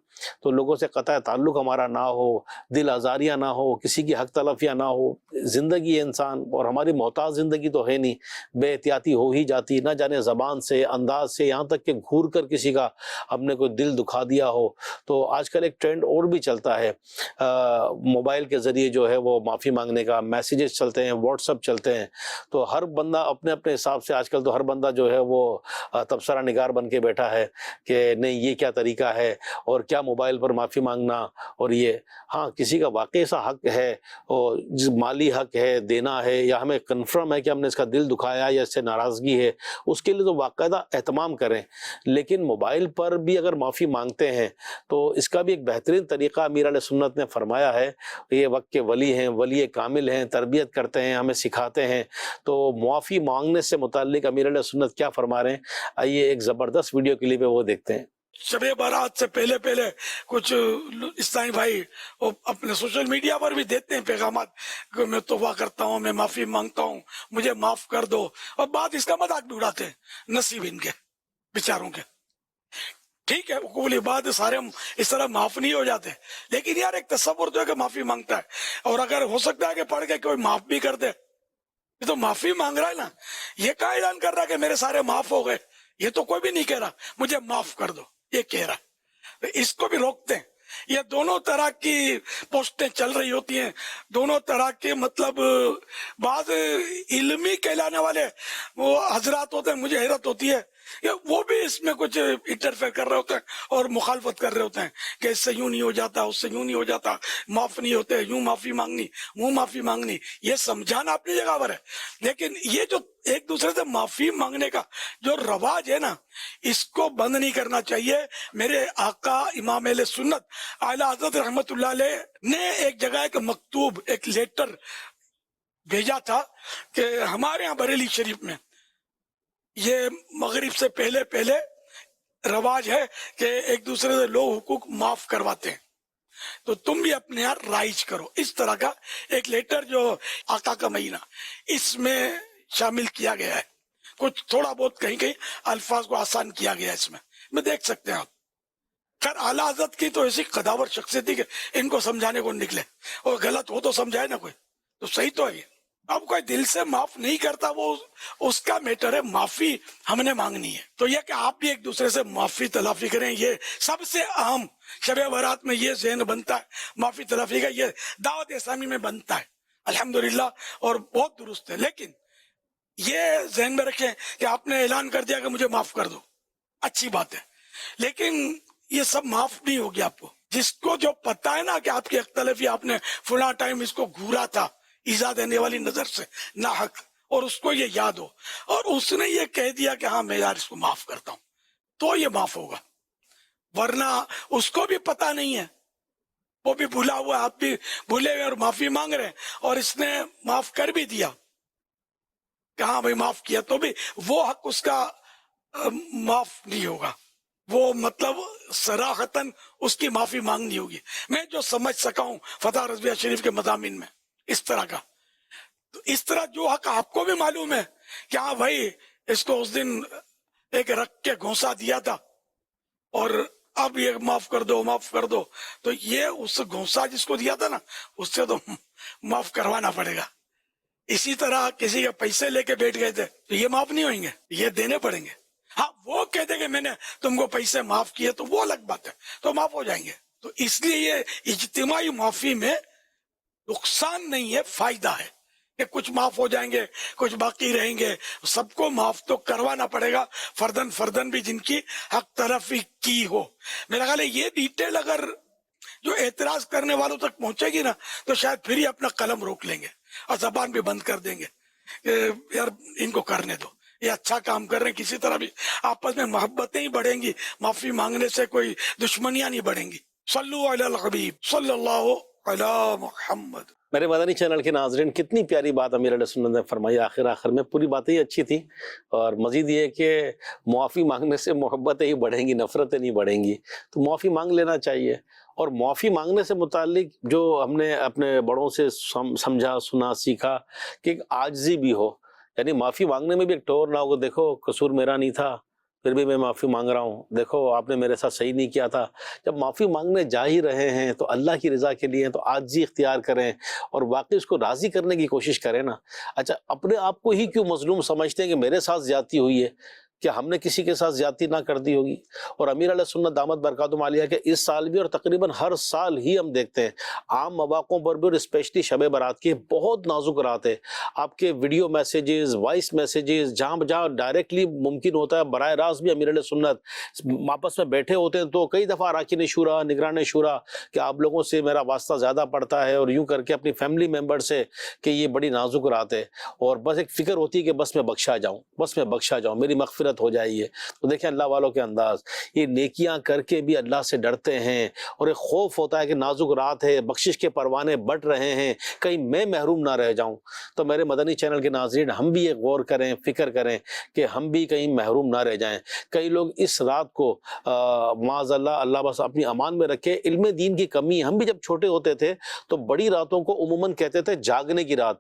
تو لوگوں سے قطع تعلق ہمارا نہ ہو، دل آزاریاں نہ ہو، کسی کی حق تلفیاں نہ ہو. زندگی ہے انسان، اور ہماری محتاج زندگی تو ہے نہیں، بے احتیاطی ہو ہی جاتی، نہ جانے زبان سے، انداز سے، یہاں تک کہ گھور کر کسی کا ہم نے کوئی دل دکھا دیا ہو. تو آج کل ایک ٹرینڈ اور بھی چلتا ہے، موبائل کے ذریعے جو ہے وہ معافی مانگنے کا، میسیجز چلتے ہیں، واٹس ایپ چلتے ہیں. تو ہر بندہ اپنے اپنے حساب سے، آج کل تو ہر بندہ جو ہے وہ تبصرہ نگار بن کے بیٹھا ہے کہ نہیں یہ کیا طریقہ ہے، اور کیا موبائل پر معافی مانگنا. اور یہ ہاں کسی کا واقعی سا حق ہے، اور مالی حق ہے دینا ہے، یا ہمیں کنفرم ہے کہ ہم نے اس کا دل دکھایا یا اس سے ناراضگی ہے، اس کے لیے تو باقاعدہ اہتمام کریں. لیکن موبائل پر بھی اگر معافی مانگتے ہیں تو اس کا بھی ایک بہترین طریقہ امیر علیہ سنت نے فرمایا ہے. یہ وقت کے ولی ہیں، ولی کامل ہیں، تربیت کرتے ہیں، ہمیں سکھاتے ہیں. تو معافی مانگنے سے متعلق امیر علیہ سنت کیا فرما رہے ہیں، آئیے ایک زبردست ویڈیو کلپ ہے وہ دیکھتے ہیں. شب بارات سے پہلے کچھ اسلامی بھائی وہ اپنے سوشل میڈیا پر بھی دیتے ہیں پیغامات کہ میں توبہ کرتا ہوں، میں معافی مانگتا ہوں، مجھے معاف کر دو، اور بعد اس کا مذاق بھی اڑاتے ہیں نصیب ان کے بیچاروں کے. ٹھیک ہے، قبول بات، سارے ہم اس طرح معاف نہیں ہو جاتے، لیکن یار ایک تصور جو ہے کہ معافی مانگتا ہے، اور اگر ہو سکتا ہے کہ پڑھ کے کوئی معاف بھی کر دے، یہ تو معافی مانگ رہا ہے نا. یہ کہاں اعلان کر رہا ہے کہ میرے سارے معاف ہو گئے؟ یہ تو کوئی بھی نہیں کہہ رہا مجھے معاف کر دو، یہ کہہ رہا ہے. اس کو بھی روکتے ہیں. یہ دونوں طرح کی پوسٹیں چل رہی ہوتی ہیں، دونوں طرح کے مطلب بعض علمی کہلانے والے وہ حضرات ہوتے ہیں، مجھے حیرت ہوتی ہے وہ بھی اس میں کچھ انٹرفیئر کر رہے ہوتے ہیں اور مخالفت کر رہے ہوتے ہیں کہ اس سے یوں نہیں ہو جاتا، اس سے یوں نہیں ہو جاتا، معاف نہیں ہوتے، یوں معافی مانگنی، وہ معافی مانگنی. یہ سمجھانا اپنی جگہ پر ہے، لیکن یہ جو ایک دوسرے سے معافی مانگنے کا جو رواج ہے نا، اس کو بند نہیں کرنا چاہیے. میرے آقا امام اہل سنت اعلیٰ حضرت رحمت اللہ علیہ نے ایک جگہ ایک مکتوب، ایک لیٹر بھیجا تھا کہ ہمارے ہاں بریلی شریف میں یہ مغرب سے پہلے رواج ہے کہ ایک دوسرے سے لوگ حقوق معاف کرواتے ہیں، تو تم بھی اپنے یہاں رائج کرو. اس طرح کا ایک لیٹر جو آقا کا مہینہ اس میں شامل کیا گیا ہے. کچھ تھوڑا بہت کہیں الفاظ کو آسان کیا گیا ہے اس میں دیکھ سکتے ہیں آپ. خیر اعلیٰ حضرت کی تو ایسی قداور شخصیت تھی کہ ان کو سمجھانے کو نکلے، اور غلط ہو تو سمجھائے نا کوئی، تو صحیح تو ہے. اب کوئی دل سے معاف نہیں کرتا، وہ اس کا میٹر ہے، معافی ہم نے مانگنی ہے. تو یہ کہ آپ بھی ایک دوسرے سے معافی تلافی کریں، یہ سب سے اہم شب برات میں یہ ذہن بنتا ہے، معافی تلافی کا یہ دعوت اسلامی میں بنتا ہے الحمدللہ، اور بہت درست ہے. لیکن یہ ذہن میں رکھیں کہ آپ نے اعلان کر دیا کہ مجھے معاف کر دو، اچھی بات ہے، لیکن یہ سب معاف نہیں ہوگی آپ کو. جس کو جو پتا ہے نا کہ آپ کی اختلافی، آپ نے فلاں ٹائم اس کو گھورا تھا ایزا دینے والی نظر سے ناحق، اور اس کو یہ یاد ہو، اور اس نے یہ کہہ دیا کہ ہاں میں یار اس کو معاف کرتا ہوں، تو یہ معاف ہوگا. ورنہ اس کو بھی پتا نہیں ہے، وہ بھی بھولا ہوا، آپ بھی بھولے ہوئے اور معافی مانگ رہے ہیں، اور اس نے معاف کر بھی دیا کہ ہاں بھائی معاف کیا، تو بھی وہ حق اس کا معاف نہیں ہوگا. وہ مطلب صراحتاً اس کی معافی مانگنی ہوگی. میں جو سمجھ سکا ہوں فتح رضویہ شریف کے مضامین میں اس طرح کا، تو اس طرح جو حق آپ کو بھی معلوم ہے کہ ہاں بھائی اس کو اس دن ایک رکھ کے گھونسا دیا تھا اور اب یہ معاف کر دو معاف کر دو، تو یہ اس گھونسا جس کو دیا تھا نا اس سے تو معاف کروانا پڑے گا. اسی طرح کسی کے پیسے لے کے بیٹھ گئے تھے تو یہ معاف نہیں ہوئیں گے، یہ دینے پڑیں گے. ہاں وہ کہتے کہ میں نے تم کو پیسے معاف کیے تو وہ الگ بات ہے، تو معاف ہو جائیں گے. تو اس لیے یہ اجتماعی معافی میں نقصان نہیں ہے، فائدہ ہے کہ کچھ معاف ہو جائیں گے، کچھ باقی رہیں گے. سب کو معاف تو کروانا پڑے گا، فردن بھی جن کی حق تلفی کی ہو. میرا خیال ہے یہ ڈیٹیل اگر جو اعتراض کرنے والوں تک پہنچے گی نا تو شاید پھر ہی اپنا قلم روک لیں گے اور زبان بھی بند کر دیں گے کہ یار ان کو کرنے دو، یہ اچھا کام کر رہے ہیں. کسی طرح بھی آپس میں محبتیں ہی بڑھیں گی، معافی مانگنے سے کوئی دشمنیاں نہیں بڑھیں گی. صلو علی الحبیب صلی اللہ علی محمد. میرے مدنی چینل کے ناظرین، کتنی پیاری بات امیر علیہ سنت نے فرمائی آخر میں. پوری باتیں ہی اچھی تھی، اور مزید یہ کہ معافی مانگنے سے محبتیں ہی بڑھیں گی، نفرتیں نہیں بڑھیں گی. تو معافی مانگ لینا چاہیے، اور معافی مانگنے سے متعلق جو ہم نے اپنے بڑوں سے سمجھا سنا سیکھا کہ ایک عاجزی بھی ہو، یعنی معافی مانگنے میں بھی ایک ٹور نہ ہو کہ دیکھو قصور میرا نہیں تھا پھر بھی میں معافی مانگ رہا ہوں، دیکھو آپ نے میرے ساتھ صحیح نہیں کیا تھا۔ جب معافی مانگنے جا ہی رہے ہیں تو اللہ کی رضا کے لیے تو عاجزی اختیار کریں اور واقعی اس کو راضی کرنے کی کوشش کریں نا۔ اچھا اپنے آپ کو ہی کیوں مظلوم سمجھتے ہیں کہ میرے ساتھ زیادتی ہوئی ہے، کیا ہم نے کسی کے ساتھ زیادتی نہ کر دی ہوگی؟ اور امیر علیہ سنت دامت برکاتہم عالیہ کے اس سال بھی اور تقریباً ہر سال ہی ہم دیکھتے ہیں عام مواقعوں پر بھی اور اسپیشلی شب برات کی بہت نازک رات ہے، آپ کے ویڈیو میسیجز، وائس میسیجز، جہاں جہاں ڈائریکٹلی ممکن ہوتا ہے براہ راست بھی امیر علیہ سنت آپس میں بیٹھے ہوتے ہیں تو کئی دفعہ اراکین شورا، نگران شورا کہ آپ لوگوں سے میرا واسطہ زیادہ پڑتا ہے اور یوں کر کے اپنی فیملی ممبر سے کہ یہ بڑی نازک رات ہے اور بس ایک فکر ہوتی ہے کہ بس میں بخشا جاؤں، بس میں بخشا جاؤں، میری مغفرت ہو جائے۔ یہ تو دیکھیں اللہ والوں کے انداز، یہ نیکیاں کر کے بھی اللہ سے ڈرتے ہیں اور ایک خوف ہوتا ہے کہ نازک رات ہے، بخشش کے پروانے بٹ رہے ہیں، کہیں میں محروم نہ رہ جاؤں۔ تو میرے مدنی چینل کے ناظرین ہم بھی یہ غور کریں، فکر کریں کہ ہم بھی کہیں محروم نہ رہ جائیں۔ کئی لوگ اس رات کو معاذ اللہ، اللہ بس اپنی امان میں رکھے، علم دین کی کمی، ہم بھی جب چھوٹے ہوتے تھے تو بڑی راتوں کو عموماً کہتے تھے جاگنے کی رات،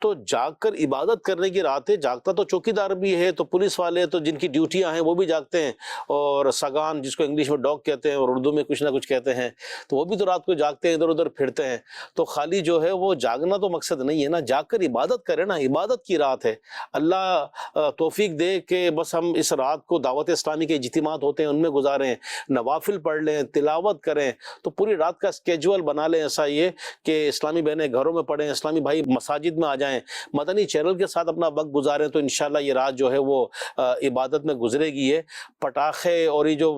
تو جاگ کر عبادت کرنے کی رات ہے۔ جاگتا تو چوکیدار بھی ہے، تو پولیس والے تو جن کی ڈیوٹیاں ہیں وہ بھی جاگتے ہیں، اور سگان جس کو انگلش میں ڈاگ کہتے ہیں اور اردو میں کچھ نہ کچھ کہتے ہیں، تو وہ بھی تو رات کو جاگتے ہیں، ادھر ادھر پھرتے ہیں۔ تو خالی جو ہے وہ جاگنا تو مقصد نہیں ہے نا، جاگ کر عبادت کریں نا، عبادت کی رات ہے۔ اللہ توفیق دے کہ بس ہم اس رات کو دعوت اسلامی کے اجتماعات ہوتے ہیں ان میں گزاریں، نوافل پڑھ لیں، تلاوت کریں، تو پوری رات کا اسکیجول بنا لیں ایسا یہ کہ اسلامی بہنیں گھروں میں پڑھیں، اسلامی بھائی مساجد میں آ جائیں، مدنی چینل کے ساتھ اپنا وقت گزاریں، تو انشاءاللہ یہ رات جو ہے وہ عبادت میں گزرے گی۔ ہے پٹاخے اور یہ جو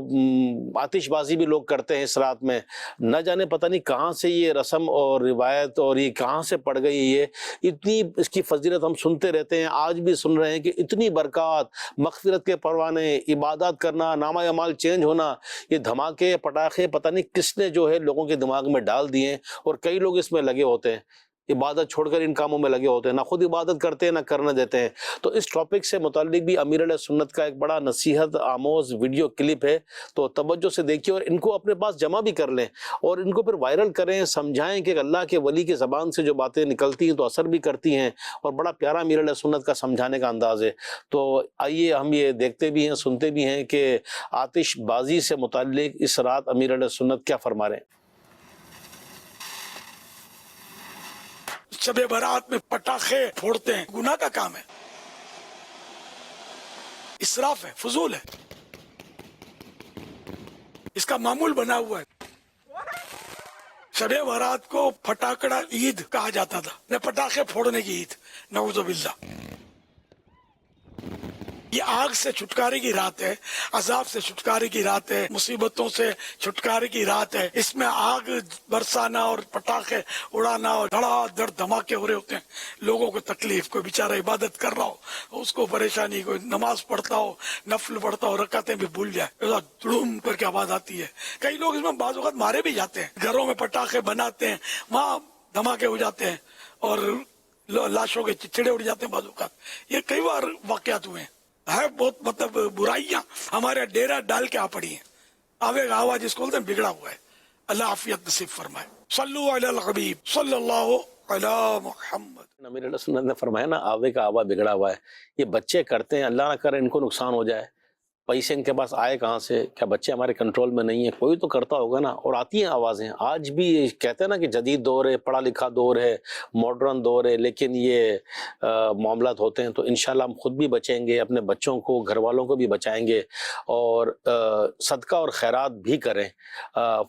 آتش بازی بھی لوگ کرتے ہیں اس رات میں، نہ جانے پتہ نہیں کہاں سے یہ رسم اور روایت اور یہ کہاں سے پڑ گئی یہ، اتنی اس کی فضیلت ہم سنتے رہتے ہیں، آج بھی سن رہے ہیں کہ اتنی برکات، مغفرت کے پروانے، عبادات کرنا، نامہ اعمال چینج ہونا، یہ دھماکے پٹاخے پتہ نہیں کس نے جو ہے لوگوں کے دماغ میں ڈال دیے ہیں، اور کئی لوگ اس میں لگے ہوتے ہیں، عبادت چھوڑ کر ان کاموں میں لگے ہوتے ہیں، نہ خود عبادت کرتے ہیں نہ کرنے دیتے ہیں۔ تو اس ٹاپک سے متعلق بھی امیر علیہ سنت کا ایک بڑا نصیحت آموز ویڈیو کلپ ہے، تو توجہ سے دیکھیے اور ان کو اپنے پاس جمع بھی کر لیں اور ان کو پھر وائرل کریں، سمجھائیں کہ اللہ کے ولی کی زبان سے جو باتیں نکلتی ہیں تو اثر بھی کرتی ہیں، اور بڑا پیارا امیر علیہ سنت کا سمجھانے کا انداز ہے۔ تو آئیے ہم یہ دیکھتے بھی ہیں، سنتے بھی ہیں کہ آتش بازی سے متعلق اس رات امیر علیہ سنت کیا فرما رہے ہیں۔ شب برات میں پٹاخے پھوڑتے ہیں، گناہ کا کام ہے، اسراف ہے، فضول ہے، اس کا معمول بنا ہوا ہے۔ شب برات کو پٹاکڑا عید کہا جاتا تھا، نہ پٹاخے پھوڑنے کی عید، نعوذ باللہ۔ یہ آگ سے چھٹکارے کی رات ہے، عذاب سے چھٹکارے کی رات ہے، مصیبتوں سے چھٹکارے کی رات ہے۔ اس میں آگ برسانا اور پٹاخے اڑانا اور دھڑا دھڑ دھماکے ہو رہے ہوتے ہیں، لوگوں کو تکلیف، کوئی بیچارہ عبادت کر رہا ہو اس کو پریشانی، کوئی نماز پڑھتا ہو، نفل پڑھتا ہو، رکعتیں بھی بھول جائے، ایسا دھڑوم کر کے آواز آتی ہے۔ کئی لوگ اس میں بعض اوقات مارے بھی جاتے ہیں، گھروں میں پٹاخے بناتے ہیں، وہاں دھماکے ہو جاتے ہیں اور لاشوں کے چچڑے اڑ جاتے ہیں بعض اوقات۔ یہ کئی بار واقعات ہوئے ہیں، ہے بہت مطلب برائیاں ہمارے ڈیرا ڈال کے آ پڑی ہیں، آوے کا آواز جس کو بولتے ہیں بگڑا ہوا ہے۔ اللہ عافیت نصیب فرمائے۔ صلو علی الحبیب صلی اللہ علی محمد۔ امیر علیہ سنت نے فرمایا نا آوے کا آوا بگڑا ہوا ہے، یہ بچے کرتے ہیں، اللہ نہ کرے ان کو نقصان ہو جائے، پیسے ان کے پاس آئے کہاں سے، کیا بچے ہمارے کنٹرول میں نہیں ہیں، کوئی تو کرتا ہوگا نا، اور آتی ہیں آوازیں۔ آج بھی کہتے ہیں نا کہ جدید دور ہے، پڑھا لکھا دور ہے، ماڈرن دور ہے، لیکن یہ معاملات ہوتے ہیں، تو انشاءاللہ ہم خود بھی بچیں گے، اپنے بچوں کو، گھر والوں کو بھی بچائیں گے، اور صدقہ اور خیرات بھی کریں۔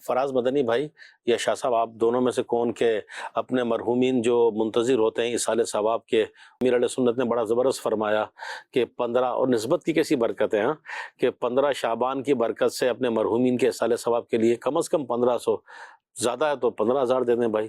فراز مدنی بھائی یا شاہ صاحب، آپ دونوں میں سے کون کہ اپنے مرحومین جو منتظر ہوتے ہیں اصالِ ثواب کے، امیر علیہ سنت نے بڑا زبردست فرمایا کہ 15 اور نسبت کی کیسی برکت ہے کہ 15 شعبان کی برکت سے اپنے مرحومین کے اصالِ ثواب کے لیے کم از کم 1500، زیادہ ہے تو 15,000 دے دیں بھائی،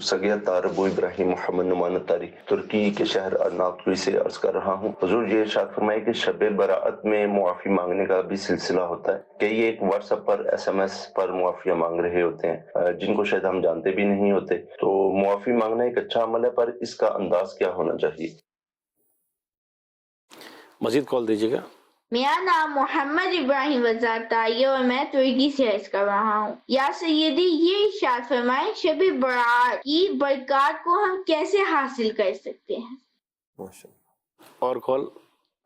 سگیتار ابو ابراہیم محمد نعمان اتاری ترکی کے شہر ارناؤتلوی سے عرض کر رہا ہوں۔ حضور یہ ارشاد فرمائے کہ شب براءت میں معافی مانگنے کا بھی سلسلہ ہوتا ہے کہ یہ ایک واٹس ایپ پر SMS پر معافیاں مانگ رہے ہوتے ہیں جن کو شاید ہم جانتے بھی نہیں ہوتے، تو معافی مانگنا ایک اچھا عمل ہے، پر اس کا انداز کیا ہونا چاہیے؟ مزید کال دیجیے گا۔ میرا نام محمد ابراہیم وزارتائی ہے اور میں ترکی سے عرض کر رہا ہوں۔ یا سیدی یہ ارشاد فرمائیں شب برات کی برکات کو ہم کیسے حاصل کر سکتے ہیں؟ اور کال۔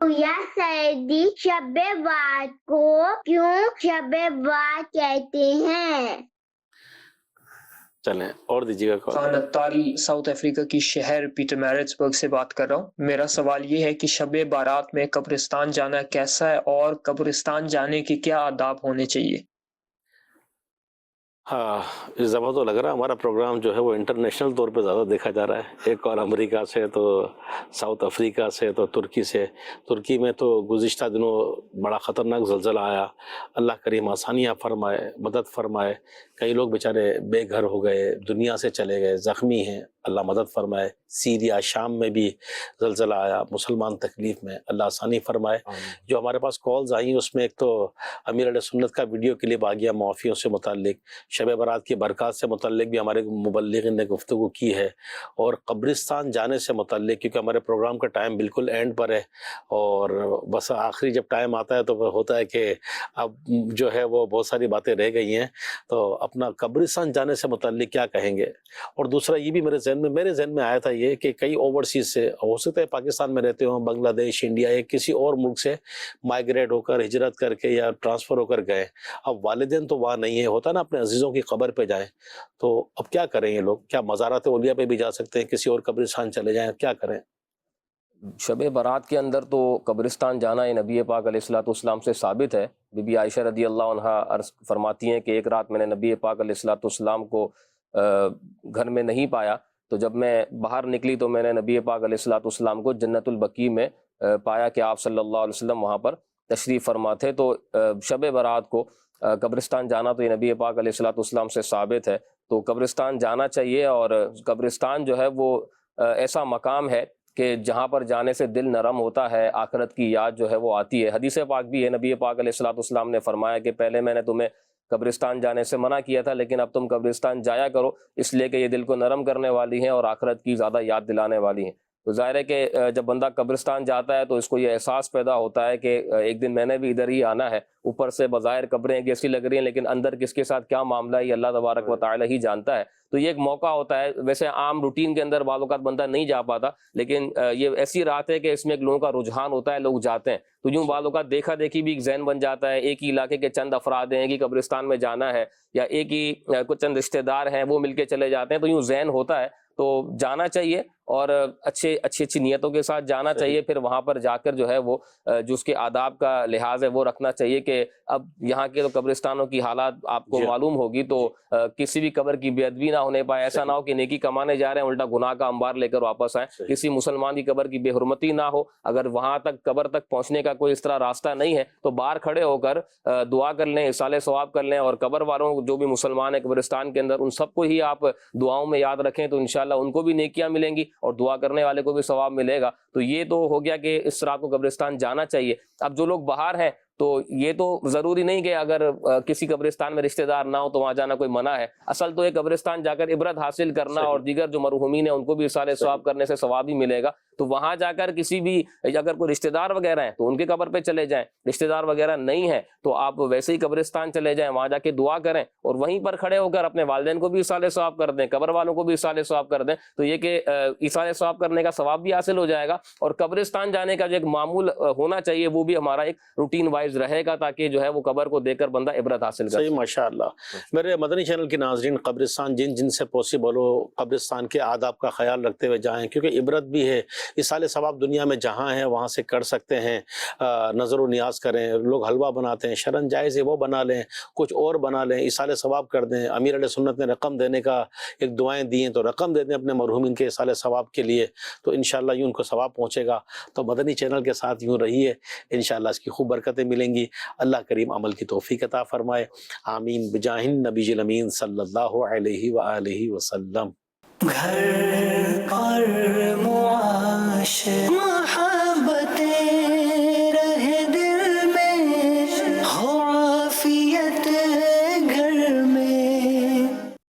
یا سیدی شب برات کو کیوں شب برات کہتے ہیں؟ چلیں اور دیجیے گا کال۔ خان اتاری ساؤتھ افریقہ کی شہر پیٹر میرٹسبرگ سے بات کر رہا ہوں۔ میرا سوال یہ ہے کہ شب بارات میں قبرستان جانا کیسا ہے اور قبرستان جانے کے کیا آداب ہونے چاہیے؟ ہاں، اس دفعہ تو لگ رہا ہے ہمارا پروگرام جو ہے وہ انٹرنیشنل طور پہ زیادہ دیکھا جا رہا ہے۔ ایک اور امریکہ سے، تو ساؤتھ افریقہ سے، تو ترکی سے۔ ترکی میں تو گزشتہ دنوں بڑا خطرناک زلزلہ آیا، اللہ کریم آسانیاں فرمائے، مدد فرمائے۔ کئی لوگ بیچارے بے گھر ہو گئے، دنیا سے چلے گئے، زخمی ہیں، اللہ مدد فرمائے۔ سیریا شام میں بھی زلزلہ آیا، مسلمان تکلیف میں، اللہ آسانی فرمائے۔ جو ہمارے پاس کالز آئیں اس میں ایک تو امیر علیہ سنت کا ویڈیو کلپ آ گیا معافیوں سے متعلق، شب برات کی برکات سے متعلق بھی ہمارے مبلغین نے گفتگو کی ہے، اور قبرستان جانے سے متعلق، کیونکہ ہمارے پروگرام کا ٹائم بالکل اینڈ پر ہے، اور بس آخری جب ٹائم آتا ہے تو ہوتا ہے کہ اب جو ہے وہ بہت ساری باتیں رہ گئی ہیں، تو اپنا قبرستان جانے سے متعلق کیا کہیں گے۔ اور دوسرا یہ بھی میرے ذہن میں آیا تھا یہ کہ کئی اوورسیز سے، ہو سکتا ہے پاکستان میں رہتے ہوں، بنگلہ دیش، انڈیا یا کسی اور ملک سے مائگریٹ ہو کر، ہجرت کر کے یا ٹرانسفر ہو کر گئے، اب والدین تو وہاں نہیں ہے، ہوتا نا اپنے عزیزوں کی قبر پہ جائیں، تو اب کیا کریں یہ لوگ؟ کیا مزارات اولیاء پہ بھی جا سکتے ہیں، کسی اور قبرستان چلے جائیں، کیا کریں؟ شب برات کے اندر تو قبرستان جانا یہ نبی پاک علیہ الصلوۃ والسلام سے ثابت ہے۔ بی بی عائشہ رضی اللہ عنہا عرض فرماتی ہیں کہ ایک رات میں نے نبی پاک علیہ الصلوۃ والسلام کو گھر میں نہیں پایا، تو جب میں باہر نکلی تو میں نے نبی پاک علیہ الصلوۃ والسلام کو جنت البقیع میں پایا کہ آپ صلی اللہ علیہ وسلم وہاں پر تشریف فرما تھے۔ تو شب برات کو قبرستان جانا تو یہ نبی پاک علیہ الصلوۃ والسلام سے ثابت ہے، تو قبرستان جانا چاہیے۔ اور قبرستان جو ہے وہ ایسا مقام ہے کہ جہاں پر جانے سے دل نرم ہوتا ہے، آخرت کی یاد جو ہے وہ آتی ہے۔ حدیث پاک بھی ہے، نبی پاک علیہ الصلوۃ والسلام نے فرمایا کہ پہلے میں نے تمہیں قبرستان جانے سے منع کیا تھا، لیکن اب تم قبرستان جایا کرو، اس لیے کہ یہ دل کو نرم کرنے والی ہیں اور آخرت کی زیادہ یاد دلانے والی ہیں۔ تو ظاہر ہے کہ جب بندہ قبرستان جاتا ہے تو اس کو یہ احساس پیدا ہوتا ہے کہ ایک دن میں نے بھی ادھر ہی آنا ہے۔ اوپر سے بظاہر قبریں کیسی لگ رہی ہیں، لیکن اندر کس کے ساتھ کیا معاملہ ہے یہ اللہ تبارک و تعالی ہی جانتا ہے۔ تو یہ ایک موقع ہوتا ہے، ویسے عام روٹین کے اندر بعض اوقات بندہ نہیں جا پاتا، لیکن یہ ایسی رات ہے کہ اس میں ایک لوگوں کا رجحان ہوتا ہے، لوگ جاتے ہیں، تو یوں بعض اوقات دیکھا دیکھی بھی ایک ذہن بن جاتا ہے۔ ایک ہی علاقے کے چند افراد ہیں کہ قبرستان میں جانا ہے، یا ایک ہی کچھ چند رشتہ دار ہیں وہ مل کے چلے جاتے ہیں، تو یوں ذہن ہوتا ہے۔ تو جانا چاہیے اور اچھی نیتوں کے ساتھ جانا چاہیے، پھر وہاں پر جا کر جو ہے وہ جو اس کے آداب کا لحاظ ہے وہ رکھنا چاہیے کہ اب یہاں کے تو قبرستانوں کی حالات آپ کو معلوم ہوگی، تو کسی بھی قبر کی بے ادبی نہ ہونے پائے، ایسا نہ ہو کہ نیکی کمانے جا رہے ہیں الٹا گناہ کا انبار لے کر واپس آئیں، کسی مسلمان کی قبر کی بے حرمتی نہ ہو۔ اگر وہاں تک قبر تک پہنچنے کا کوئی اس طرح راستہ نہیں ہے تو باہر کھڑے ہو کر دعا کر لیں، ایصال ثواب کر لیں، اور قبر والوں جو بھی مسلمان ہیں قبرستان کے اندر ان سب کو ہی آپ دعاؤں میں یاد رکھیں، تو انشاءاللہ ان کو بھی نیکیاں ملیں گی اور دعا کرنے والے کو بھی ثواب ملے گا۔ تو یہ تو ہو گیا کہ اس رات کو قبرستان جانا چاہیے۔ اب جو لوگ باہر ہیں تو یہ تو ضروری نہیں کہ اگر کسی قبرستان میں رشتہ دار نہ ہو تو وہاں جانا کوئی منع ہے، اصل تو یہ قبرستان جا کر عبرت حاصل کرنا اور دیگر جو مرحومین ہیں ان کو بھی ایصال ثواب کرنے سے ثواب ہی ملے گا۔ تو وہاں جا کر کسی بھی اگر کوئی رشتہ دار وغیرہ ہیں تو ان کے قبر پہ چلے جائیں، رشتہ دار وغیرہ نہیں ہیں تو آپ ویسے ہی قبرستان چلے جائیں، وہاں جا کے دعا کریں اور وہیں پر کھڑے ہو کر اپنے والدین کو بھی ایصال ثواب کر دیں، قبر والوں کو بھی ایصال ثواب کر دیں، تو یہ کہ ایصال ثواب کرنے کا ثواب بھی حاصل ہو جائے گا، اور قبرستان جانے کا جو ایک معمول ہونا چاہیے وہ بھی ہمارا ایک روٹین وائز رہے گا، تاکہ جو ہے وہ قبر کو دیکھ کر بندہ عبرت حاصل کرے۔ صحیح، ماشاءاللہ۔ میرے مدنی چینل کے ناظرین، قبرستان جن سے پاسبل ہو قبرستان کے آداب کا خیال رکھتے ہوئے جائیں، کیونکہ عبرت بھی ہے، ایصال ثواب دنیا میں جہاں ہے وہاں سے کر سکتے ہیں۔ نظر و نیاز کریں، لوگ حلوہ بناتے ہیں، شرن جائز ہے وہ بنا لیں، کچھ اور بنا لیں، ایصال ثواب کر دیں۔ امیر علیہ سنت نے رقم دینے کا ایک دعائیں دی ہیں، تو رقم دے دیں اپنے مرحومین کے ایصال ثواب کے لیے، تو انشاءاللہ یوں ان کو ثواب پہنچے گا۔ تو مدنی چینل کے ساتھ یوں رہیے، انشاءاللہ اس کی خوب برکتیں ملیں گی۔ اللہ کریم عمل کی توفیق عطا فرمائے، آمین، بجاہ النبی الامین صلی اللہ علیہ وآلہ وسلم۔ گھر اور معاشر محبت